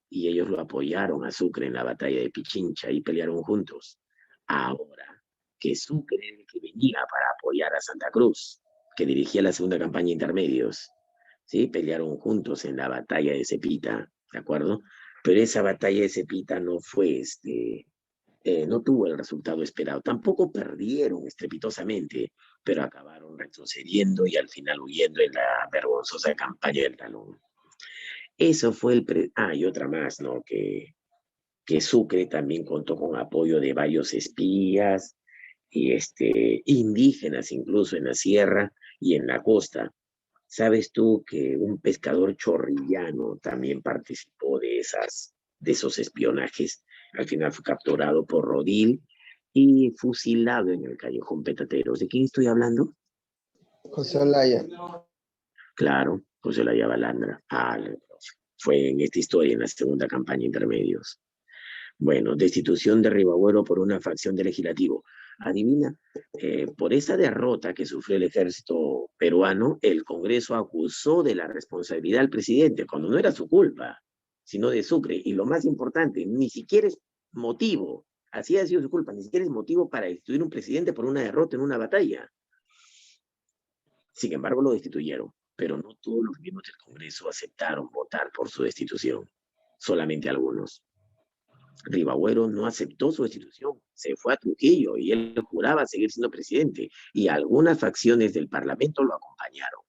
y ellos lo apoyaron a Sucre en la batalla de Pichincha y pelearon juntos. Ahora que Sucre era el que venía para apoyar a Santa Cruz, que dirigía la segunda campaña de intermedios, ¿sí? Pelearon juntos en la batalla de Cepita, ¿de acuerdo? Pero esa batalla de Cepita no fue no tuvo el resultado esperado. Tampoco perdieron estrepitosamente, pero acabaron retrocediendo y al final huyendo en la vergonzosa campaña del Talón. Eso fue y otra más, ¿no? Que Sucre también contó con apoyo de varios espías y indígenas, incluso en la sierra y en la costa. ¿Sabes tú que un pescador chorrillano también participó de esos espionajes? Al final fue capturado por Rodil y fusilado en el Callejón Petateros. ¿De quién estoy hablando? José Olaya. Claro, José Olaya Balandra. Fue en esta historia, en la segunda campaña intermedios. Bueno, destitución de Ribabuero por una facción del legislativo. Adivina, por esa derrota que sufrió el ejército peruano, el Congreso acusó de la responsabilidad al presidente, cuando no era su culpa, sino de Sucre. Y lo más importante, ni siquiera es motivo, así ha sido su culpa, ni siquiera es motivo para destituir un presidente por una derrota en una batalla. Sin embargo, lo destituyeron, pero no todos los miembros del Congreso aceptaron votar por su destitución, solamente algunos. Ribabuero no aceptó su destitución, se fue a Trujillo y él juraba seguir siendo presidente y algunas facciones del Parlamento lo acompañaron.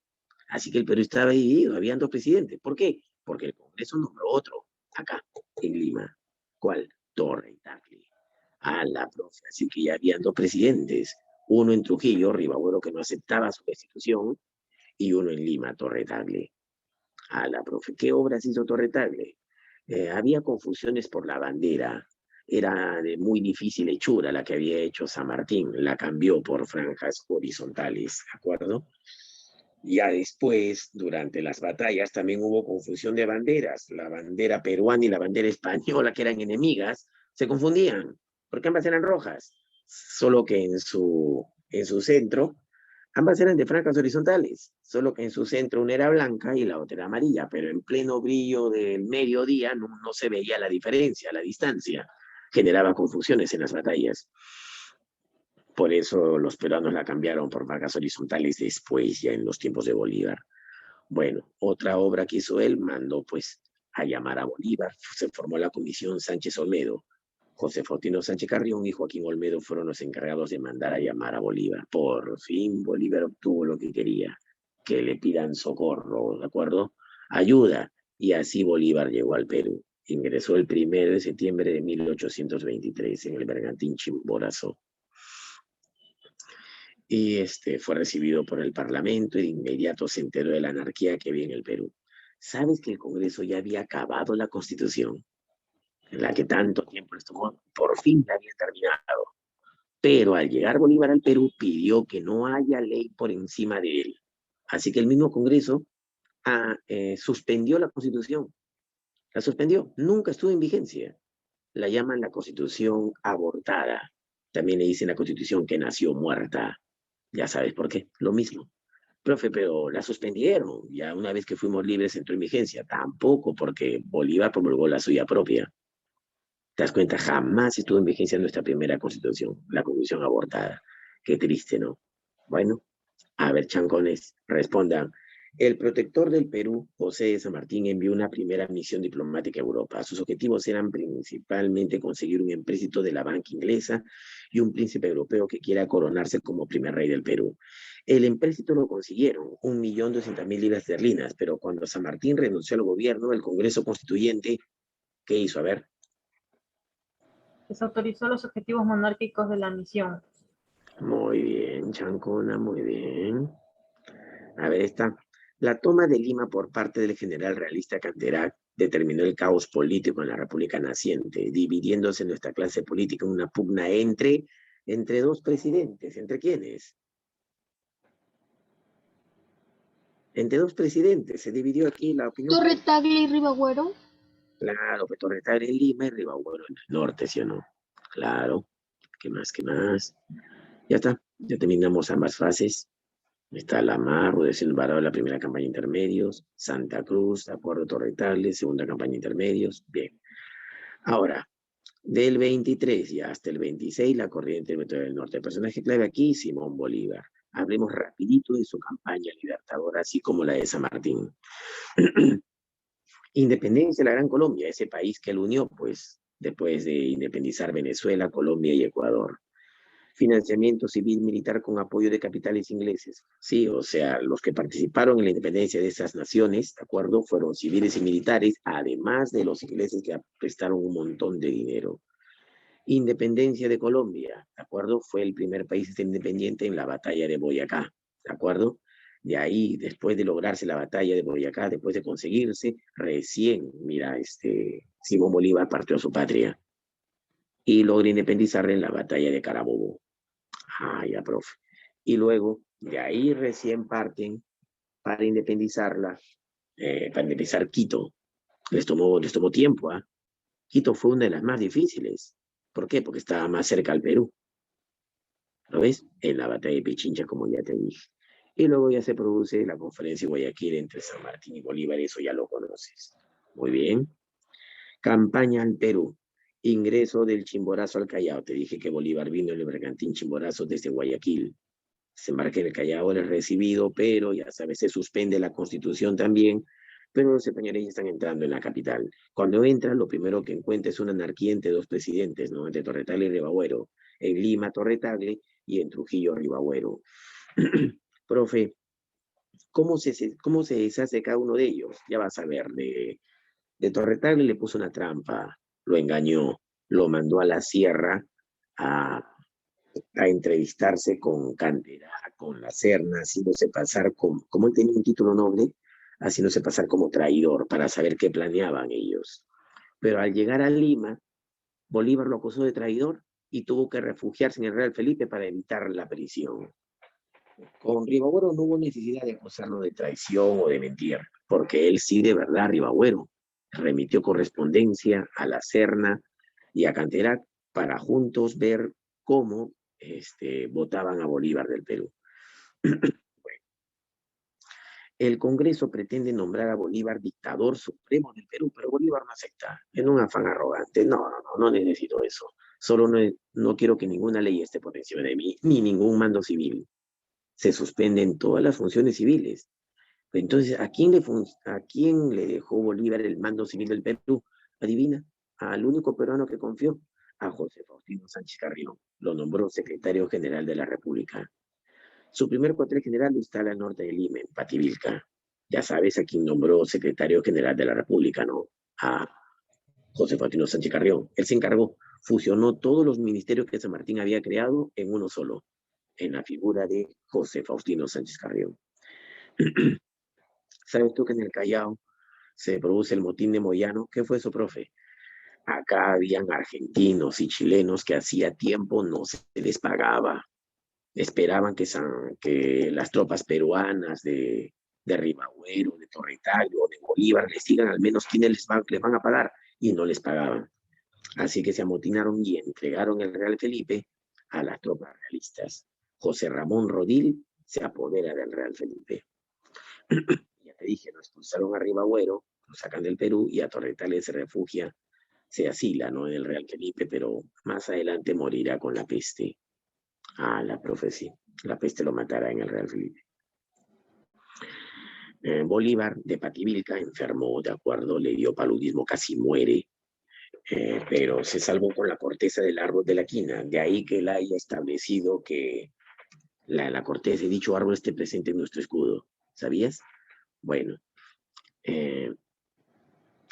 Así que el Perú estaba dividido, habían dos presidentes. ¿Por qué? Porque el Congreso nombró otro, acá, en Lima. ¿Cuál? Torre y Tagle. Profe, así que ya habían dos presidentes, uno en Trujillo, Ribabuero, que no aceptaba su destitución, y uno en Lima, Torre Tagle. Profe, ¿qué obras hizo Torre Tagle? Había confusiones por la bandera, era de muy difícil hechura la que había hecho San Martín, la cambió por franjas horizontales, ¿de acuerdo? Ya después, durante las batallas, también hubo confusión de banderas. La bandera peruana y la bandera española, que eran enemigas, se confundían, porque ambas eran rojas, solo que en su centro, ambas eran de franjas horizontales, solo que en su centro una era blanca y la otra era amarilla, pero en pleno brillo del mediodía no se veía la diferencia, la distancia. Generaba confusiones en las batallas. Por eso los peruanos la cambiaron por franjas horizontales después, ya en los tiempos de Bolívar. Bueno, otra obra que hizo él, mandó pues a llamar a Bolívar. Se formó la comisión Sánchez Olmedo. José Faustino Sánchez Carrión y Joaquín Olmedo fueron los encargados de mandar a llamar a Bolívar. Por fin Bolívar obtuvo lo que quería, que le pidan socorro, ¿de acuerdo? Ayuda. Y así Bolívar llegó al Perú. Ingresó el 1 de septiembre de 1823 en el Bergantín Chimborazo. Y fue recibido por el Parlamento y de inmediato se enteró de la anarquía que había en el Perú. ¿Sabes que el Congreso ya había acabado la Constitución, en la que tanto tiempo estuvo? Por fin la había terminado. Pero al llegar Bolívar al Perú, pidió que no haya ley por encima de él. Así que el mismo Congreso suspendió la Constitución. La suspendió, nunca estuvo en vigencia. La llaman la Constitución abortada. También le dicen la Constitución que nació muerta. Ya sabes por qué, lo mismo. Profe, pero la suspendieron. Ya una vez que fuimos libres entró en vigencia. Tampoco, porque Bolívar promulgó la suya propia. ¿Te das cuenta? Jamás estuvo en vigencia nuestra primera constitución, la constitución abortada. Qué triste, ¿no? Bueno, a ver, chancones, respondan. El protector del Perú, José de San Martín, envió una primera misión diplomática a Europa. Sus objetivos eran principalmente conseguir un empréstito de la banca inglesa y un príncipe europeo que quiera coronarse como primer rey del Perú. El empréstito lo consiguieron, 1.200.000 libras esterlinas, pero cuando San Martín renunció al gobierno, el Congreso Constituyente, ¿qué hizo? A ver. Desautorizó los objetivos monárquicos de la misión. Muy bien, Chancona, muy bien. A ver, esta. La toma de Lima por parte del general realista Canterac determinó el caos político en la República naciente, dividiéndose nuestra clase política en una pugna entre dos presidentes. ¿Entre quiénes? Entre dos presidentes. Se dividió aquí la opinión. Torre Tagle y Ribagüero. Claro, que Torre Tagle en Lima y Ribagüero en el norte, ¿sí o no? Claro. ¿Qué más? ¿Qué más? Ya está. Ya terminamos ambas fases. Está La Mar, Rudecindo Alvarado, la primera campaña intermedios, Santa Cruz, Acuerdo Torre Tagle, segunda campaña intermedios. Bien. Ahora, del 23 y hasta el 26, la corriente del Metro del Norte. El personaje clave aquí, Simón Bolívar. Hablemos rapidito de su campaña libertadora, así como la de San Martín. Independencia de la Gran Colombia, ese país que él unió, pues, después de independizar Venezuela, Colombia y Ecuador. Financiamiento civil militar con apoyo de capitales ingleses. Sí, o sea, los que participaron en la independencia de esas naciones, ¿de acuerdo? Fueron civiles y militares, además de los ingleses que prestaron un montón de dinero. Independencia de Colombia, ¿de acuerdo? Fue el primer país independiente en la batalla de Boyacá, ¿de acuerdo? De ahí, después de lograrse la batalla de Boyacá, después de conseguirse, recién, mira, Simón Bolívar partió a su patria y logró independizarle en la batalla de Carabobo. Ah, ya, profe. Y luego, de ahí recién parten para independizarla, para independizar Quito. Les tomó tiempo, ¿ah? Quito fue una de las más difíciles. ¿Por qué? Porque estaba más cerca al Perú. ¿Lo ves? En la batalla de Pichincha, como ya te dije. Y luego ya se produce la conferencia de Guayaquil entre San Martín y Bolívar, eso ya lo conoces. Muy bien. Campaña al Perú. Ingreso del Chimborazo al Callao. Te dije que Bolívar vino en el bergantín Chimborazo desde Guayaquil. Se embarca en el Callao, él es recibido, pero ya sabes, se suspende la Constitución también, pero los españoles ya están entrando en la capital. Cuando entran, lo primero que encuentra es una anarquía entre dos presidentes, ¿no? Entre Torre Tagle y Ribagüero. En Lima, Torre Tagle, y en Trujillo, Ribagüero. Profe, ¿cómo se deshace cada uno de ellos? Ya vas a ver, de Torre Tagle le puso una trampa, lo engañó, lo mandó a la sierra a entrevistarse con Cantera, con la Serna, haciéndose pasar como él tenía un título noble, haciéndose pasar como traidor para saber qué planeaban ellos. Pero al llegar a Lima, Bolívar lo acusó de traidor y tuvo que refugiarse en el Real Felipe para evitar la prisión. Con Ribagüero no hubo necesidad de acusarlo de traición o de mentir, porque él sí de verdad, Ribagüero, remitió correspondencia a la Serna y a Canterac para juntos ver cómo votaban a Bolívar del Perú. El Congreso pretende nombrar a Bolívar dictador supremo del Perú, pero Bolívar no acepta, en un afán arrogante. No necesito eso. Solo no quiero que ninguna ley esté por encima de mí, ni ningún mando civil. Se suspenden todas las funciones civiles. Entonces, ¿a quién le dejó Bolívar el mando civil del Perú? Adivina, al único peruano que confió, a José Faustino Sánchez Carrión. Lo nombró secretario general de la República. Su primer cuartel general lo instala al norte de Lima, en Pativilca. Ya sabes a quién nombró secretario general de la República, ¿no? A José Faustino Sánchez Carrión. Él se encargó, fusionó todos los ministerios que San Martín había creado en uno solo, en la figura de José Faustino Sánchez Carrión. ¿Sabes tú que en el Callao se produce el motín de Moyano? ¿Qué fue eso, profe? Acá habían argentinos y chilenos que hacía tiempo no se les pagaba. Esperaban que las tropas peruanas de Ribagüero, de Torretallo, de Bolívar, les digan al menos quiénes les van a pagar, y no les pagaban. Así que se amotinaron y entregaron el Real Felipe a las tropas realistas. José Ramón Rodil se apodera del Real Felipe. Ya te dije, lo expulsaron a Ribagüero, lo sacan del Perú, y a Torretales se refugia, se asila, ¿no?, en el Real Felipe, pero más adelante morirá con la peste. La profecía, la peste lo matará en el Real Felipe. Bolívar de Pativilca enfermó, de acuerdo, le dio paludismo, casi muere, pero se salvó con la corteza del árbol de la quina. De ahí que él haya establecido que la corteza de dicho árbol esté presente en nuestro escudo. ¿Sabías? Bueno,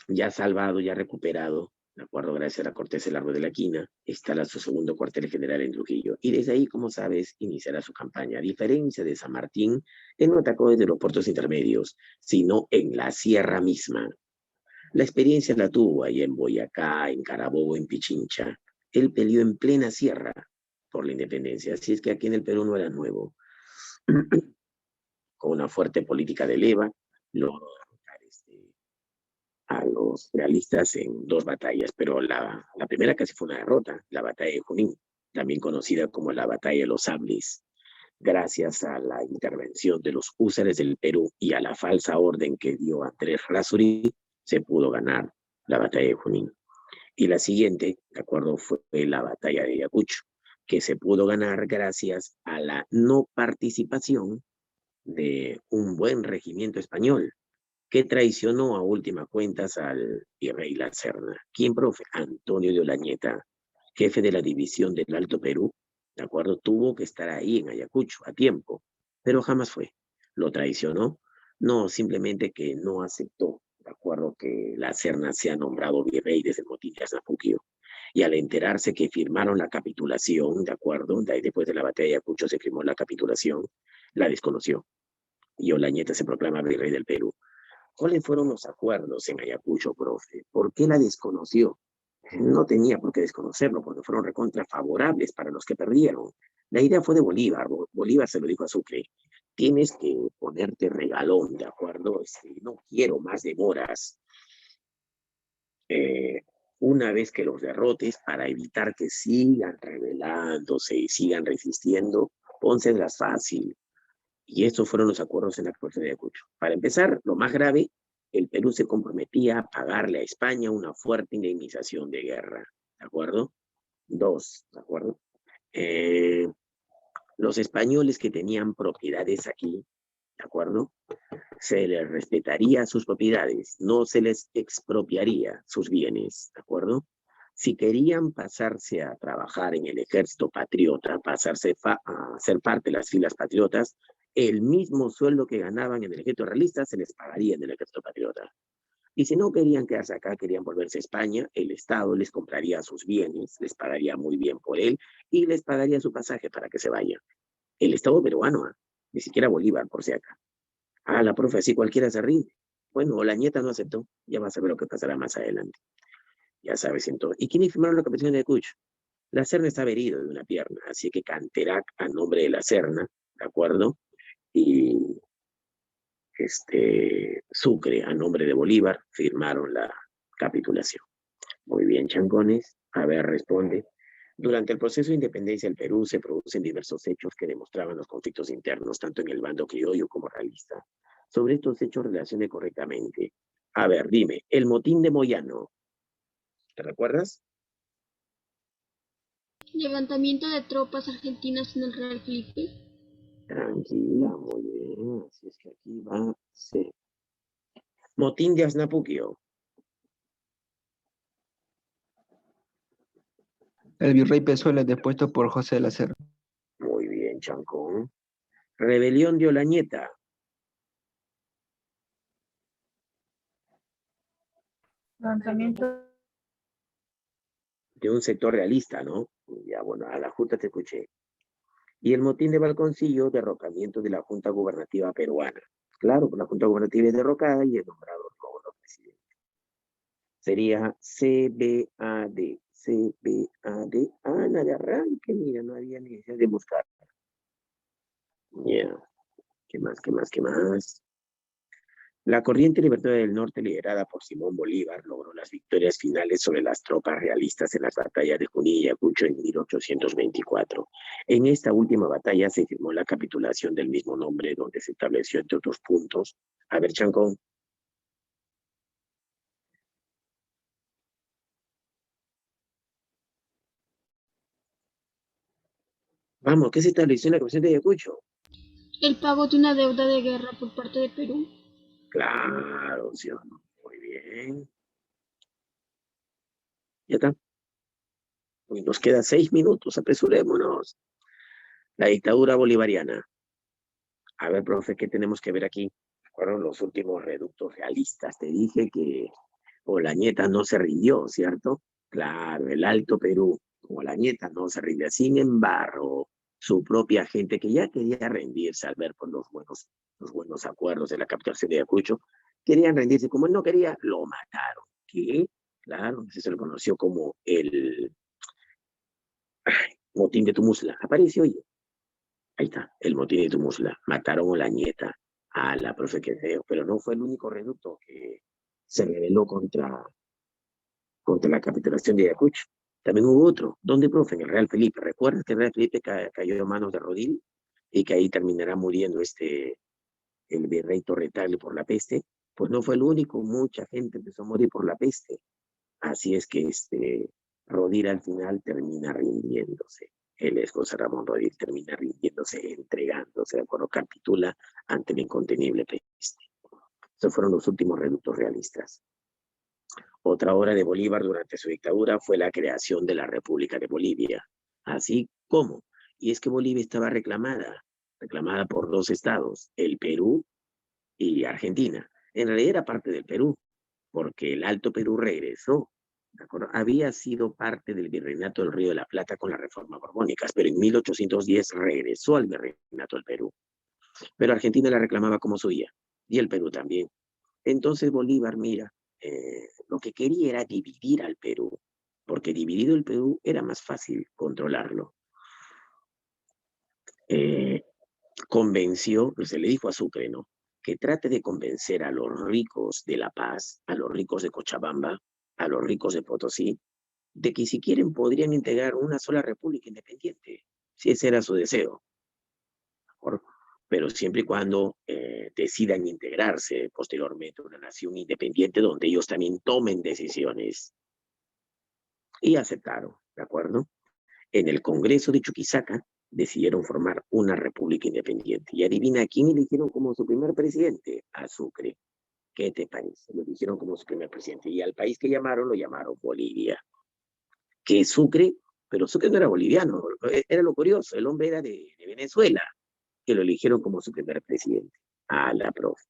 ya salvado, ya recuperado, de acuerdo, gracias a la corteza del árbol de la quina, instala su segundo cuartel general en Trujillo. Y desde ahí, como sabes, iniciará su campaña. A diferencia de San Martín, él no atacó desde los puertos intermedios, sino en la sierra misma. La experiencia la tuvo ahí en Boyacá, en Carabobo, en Pichincha. Él peleó en plena sierra por la independencia, así es que aquí en el Perú no era nuevo. Con una fuerte política de leva, logró derrotar a los realistas en 2 batallas, pero la primera casi fue una derrota, la batalla de Junín, también conocida como la batalla de los sables. Gracias a la intervención de los húsares del Perú y a la falsa orden que dio Andrés Errázuriz, se pudo ganar la batalla de Junín. Y la siguiente, de acuerdo, fue la batalla de Ayacucho, que se pudo ganar gracias a la no participación de un buen regimiento español, que traicionó a última cuentas al virrey La Serna. ¿Quién, profe? Antonio de Olañeta, jefe de la división del Alto Perú, ¿de acuerdo? Tuvo que estar ahí en Ayacucho a tiempo, pero jamás fue. ¿Lo traicionó? No, simplemente que no aceptó, ¿de acuerdo?, que La Serna sea nombrado virrey desde el motín de Aznapuquio. Y al enterarse que firmaron la capitulación, ¿de acuerdo?, de ahí después de la batalla de Ayacucho se firmó la capitulación, la desconoció. Y Olañeta se proclama virrey del Perú. ¿Cuáles fueron los acuerdos en Ayacucho, profe? ¿Por qué la desconoció? No tenía por qué desconocerlo, porque fueron recontra favorables para los que perdieron. La idea fue de Bolívar. Bolívar se lo dijo a Sucre: tienes que ponerte regalón, ¿de acuerdo? No quiero más demoras. Una vez que los derrotes, para evitar que sigan rebelándose y sigan resistiendo, pónselas fácil. Y estos fueron los acuerdos en la Corte de Ayacucho. Para empezar, lo más grave, el Perú se comprometía a pagarle a España una fuerte indemnización de guerra, ¿de acuerdo? 2, ¿de acuerdo? Los españoles que tenían propiedades aquí, ¿de acuerdo?, se les respetaría sus propiedades, no se les expropiaría sus bienes, ¿de acuerdo? Si querían pasarse a trabajar en el ejército patriota, pasarse a ser parte de las filas patriotas, el mismo sueldo que ganaban en el ejército realista se les pagaría en el ejército patriota. Y si no querían quedarse acá, querían volverse a España, el Estado les compraría sus bienes, les pagaría muy bien por él y les pagaría su pasaje para que se vayan. El Estado peruano, ni siquiera Bolívar, por si acá. La profe, así cualquiera se rinde. Bueno, Olañeta no aceptó, ya vas a ver lo que pasará más adelante. Ya sabes entonces. ¿Y quiénes firmaron la capitulación de Ayacucho? La Serna estaba herido de una pierna, así que Canterac, a nombre de La Serna, ¿de acuerdo? Y Sucre, a nombre de Bolívar, firmaron la capitulación. Muy bien, chancones. A ver, responde. Durante el proceso de independencia del Perú se producen diversos hechos que demostraban los conflictos internos, tanto en el bando criollo como realista. Sobre estos hechos relacione correctamente. A ver, dime, el motín de Moyano, ¿te recuerdas? Levantamiento de tropas argentinas en el Real Felipe. Tranquila, muy bien. Así es que aquí va C. Motín de Asnapuquio. El virrey Pezuela depuesto por José de la Cerda. Muy bien, chancón. Rebelión de Olañeta. Lanzamiento De un sector realista, ¿no? Ya, bueno, a la Junta te escuché. Y el motín de Balconcillo, derrocamiento de la Junta Gubernativa Peruana. Claro, la Junta Gubernativa es derrocada y es nombrado nuevo presidente. Sería CBAD. CBAD. Ana de arranque, mira, no había necesidad de buscar. Ya. ¿Qué más, qué más, qué más? La corriente libertadora del norte, liderada por Simón Bolívar, logró las victorias finales sobre las tropas realistas en las batallas de Junín y Ayacucho en 1824. En esta última batalla se firmó la capitulación del mismo nombre, donde se estableció, entre otros puntos. A ver, Chancón. Vamos, ¿qué se estableció en la Constitución de Ayacucho? El pago de una deuda de guerra por parte de Perú. Claro, sí o no. Muy bien. Ya está. Uy, nos quedan 6 minutos, apresurémonos. La dictadura bolivariana. A ver, profe, ¿qué tenemos que ver aquí? Fueron los últimos reductos realistas. Te dije que Olañeta no se rindió, ¿cierto? Claro, el Alto Perú, Olañeta no se rindió. Sin embargo, su propia gente, que ya quería rendirse al ver por los buenos acuerdos de la capitulación de Ayacucho, querían rendirse. Como él no quería, lo mataron. ¿Qué? Claro, se le conoció como el motín de Tumusla. Aparece, oye. Ahí está, el motín de Tumusla. Mataron a Olañeta, a la profe que feo, pero no fue el único reducto que se rebeló contra la capitulación de Ayacucho. También hubo otro. ¿Dónde, profe? En el Real Felipe. ¿Recuerdas que el Real Felipe cayó en manos de Rodil? Y que ahí terminará muriendo el virrey Torretaglia por la peste. Pues no fue el único. Mucha gente empezó a morir por la peste. Así es que Rodil al final termina rindiéndose. El ex José Ramón Rodil termina rindiéndose, entregándose, de acuerdo, capitula ante la incontenible peste. Esos fueron los últimos reductos realistas. Otra obra de Bolívar durante su dictadura fue la creación de la República de Bolivia. Así como, y es que Bolivia estaba reclamada por 2 estados, el Perú y Argentina. En realidad era parte del Perú, porque el Alto Perú regresó, ¿de acuerdo? Había sido parte del Virreinato del Río de la Plata con las reformas borbónicas, pero en 1810 regresó al Virreinato del Perú. Pero Argentina la reclamaba como suya, y el Perú también. Entonces Bolívar, mira, lo que quería era dividir al Perú, porque dividido el Perú era más fácil controlarlo. Convenció, pues se le dijo a Sucre, ¿no? Que trate de convencer a los ricos de La Paz, a los ricos de Cochabamba, a los ricos de Potosí, de que si quieren podrían integrar una sola república independiente, si ese era su deseo. Pero siempre y cuando decidan integrarse posteriormente a una nación independiente donde ellos también tomen decisiones. Y aceptaron, ¿de acuerdo? En el Congreso de Chuquisaca decidieron formar una república independiente. Y adivina a quién eligieron como su primer presidente, a Sucre. ¿Qué te parece? Lo eligieron como su primer presidente. Y al país que llamaron, lo llamaron Bolivia. Que Sucre, pero Sucre no era boliviano, era lo curioso, el hombre era de Venezuela, que lo eligieron como su primer presidente, a la profe.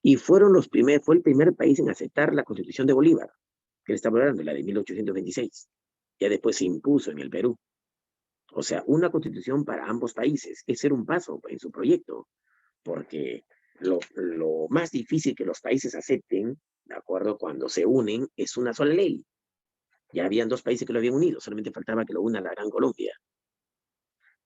Y fue el primer país en aceptar la Constitución de Bolívar, que le estaba hablando, la de 1826. Ya después se impuso en el Perú. O sea, una constitución para ambos países. Ese era un paso en su proyecto, porque lo más difícil que los países acepten, ¿de acuerdo? Cuando se unen, es una sola ley. Ya habían 2 países que lo habían unido, solamente faltaba que lo una la Gran Colombia.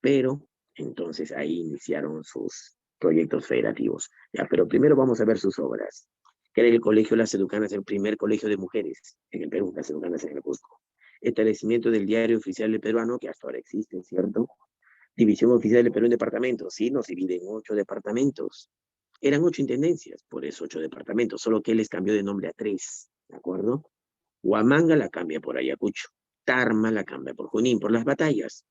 Pero Entonces ahí iniciaron sus proyectos federativos. Ya, pero primero vamos a ver sus obras. Que era el Colegio Las Educanas, el primer colegio de mujeres en el Perú, Las Educanas en el Cusco. Establecimiento del Diario Oficial del Peruano, que hasta ahora existe, ¿cierto? División Oficial del Perú en departamentos, sí, nos divide en 8 departamentos. Eran 8 intendencias, por eso 8 departamentos, solo que les cambió de nombre a 3, ¿de acuerdo? Huamanga la cambia por Ayacucho, Tarma la cambia por Junín, por las batallas.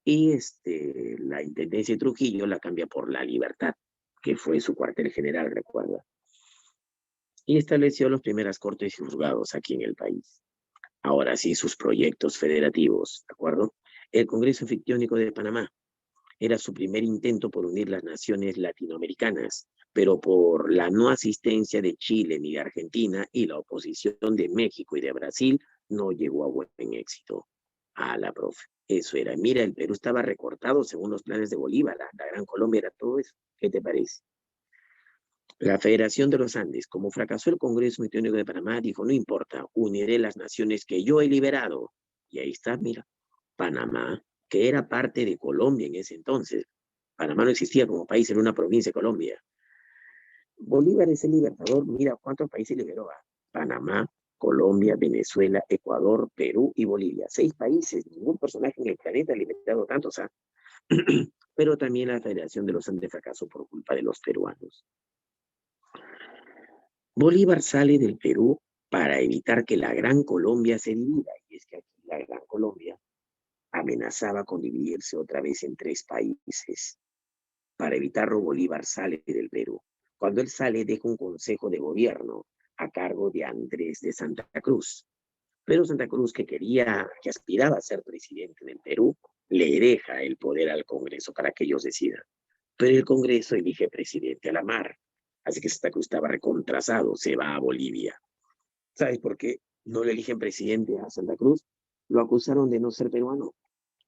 Y la intendencia de Trujillo la cambia por La Libertad, que fue su cuartel general, recuerda. Y estableció las primeras cortes y juzgados aquí en el país. Ahora sí, sus proyectos federativos, ¿de acuerdo? El Congreso Fictiónico de Panamá era su primer intento por unir las naciones latinoamericanas, pero por la no asistencia de Chile ni de Argentina y la oposición de México y de Brasil, no llegó a buen éxito. A la profe, eso era. Mira, el Perú estaba recortado según los planes de Bolívar, la Gran Colombia era todo eso. ¿Qué te parece? La Federación de los Andes, como fracasó el Congreso Fictiónico de Panamá, dijo, no importa, uniré las naciones que yo he liberado. Y ahí está, mira, Panamá, que era parte de Colombia en ese entonces. Panamá no existía como país, era una provincia de Colombia. Bolívar es el libertador, mira cuántos países liberó. Panamá, Colombia, Venezuela, Ecuador, Perú y Bolivia. 6 países, ningún personaje en el planeta ha liberado tantos. Pero también la Federación de los Andes fracasó por culpa de los peruanos. Bolívar sale del Perú para evitar que la Gran Colombia se divida, y es que aquí la Gran Colombia amenazaba con dividirse otra vez en 3 países. Para evitarlo, Bolívar sale del Perú. Cuando él sale, deja un consejo de gobierno a cargo de Andrés de Santa Cruz. Pero Santa Cruz, que aspiraba a ser presidente del Perú, le deja el poder al Congreso para que ellos decidan. Pero el Congreso elige presidente a la mar. Así que Santa Cruz estaba recontrasado, se va a Bolivia. ¿Sabes por qué no le eligen presidente a Santa Cruz? Lo acusaron de no ser peruano.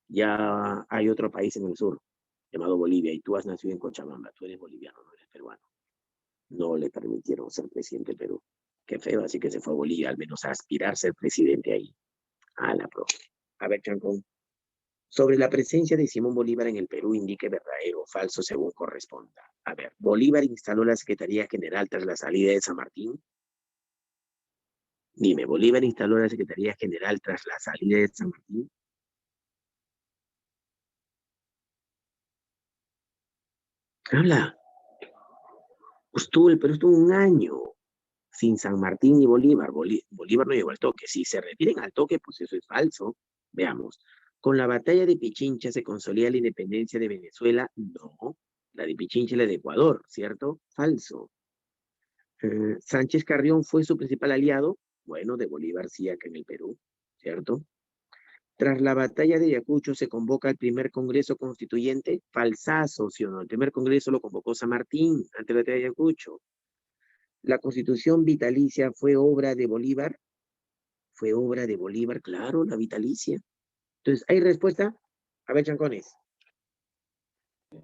Ya hay otro país en el sur, llamado Bolivia, y tú has nacido en Cochabamba, tú eres boliviano, no eres peruano. No le permitieron ser presidente del Perú. Qué feo, así que se fue a Bolivia, al menos a aspirar a ser presidente ahí. A la profe. A ver, Chancón. Sobre la presencia de Simón Bolívar en el Perú, indique verdadero o falso según corresponda. A ver, ¿Bolívar instaló la Secretaría General tras la salida de San Martín? Dime, ¿Bolívar instaló la Secretaría General tras la salida de San Martín? Habla. El Perú estuvo un año sin San Martín y Bolívar. Bolívar no llegó al toque. Si se refieren al toque, pues eso es falso. Veamos. ¿Con la batalla de Pichincha se consolida la independencia de Venezuela? No. La de Pichincha es la de Ecuador, ¿cierto? Falso. ¿Sánchez Carrión fue su principal aliado? Bueno, de Bolívar sí, acá en el Perú, ¿cierto? Tras la batalla de Ayacucho se convoca el primer Congreso Constituyente. Falsazo, ¿sí o no? El primer Congreso lo convocó San Martín ante la batalla de Ayacucho. ¿La Constitución vitalicia fue obra de Bolívar? Fue obra de Bolívar, claro, la vitalicia. Entonces, ¿hay respuesta? A ver, Chancones.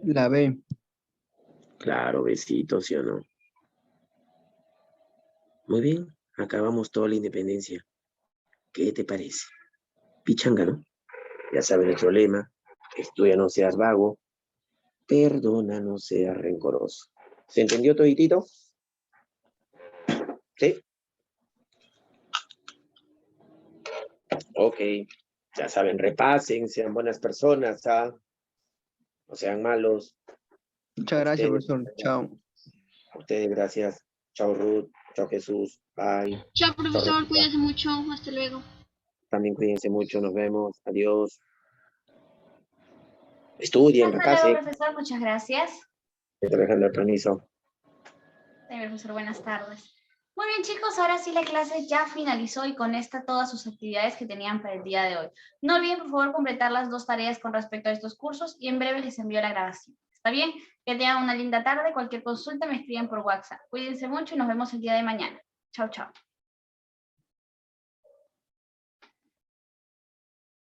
La B. Claro, besitos, ¿sí o no? Muy bien, acabamos toda la independencia. ¿Qué te parece? Pichanga, ¿no? Ya saben el problema. Estudia, no seas vago. Perdona, no seas rencoroso. ¿Se entendió toditito? ¿Sí? Ok. Ya saben, repasen, sean buenas personas, ¿ah? No sean malos. Muchas gracias, profesor. Chao. A ustedes, gracias. Chao, Ruth. Chao, Jesús. Bye. Chao, profesor, Rebeca. cuídese mucho. Hasta luego. También cuídense mucho. Nos vemos. Adiós. Estudien, Hasta luego, repasen. profesor. Muchas gracias. Estoy dejando el permiso. Profesor, buenas tardes. Muy bien, chicos, ahora sí la clase ya finalizó y con esta todas sus actividades que tenían para el día de hoy. No olviden, por favor, completar las 2 tareas con respecto a estos cursos y en breve les envío la grabación. ¿Está bien? Que tengan una linda tarde. Cualquier consulta me escriben por WhatsApp. Cuídense mucho y nos vemos el día de mañana. Chao, chao.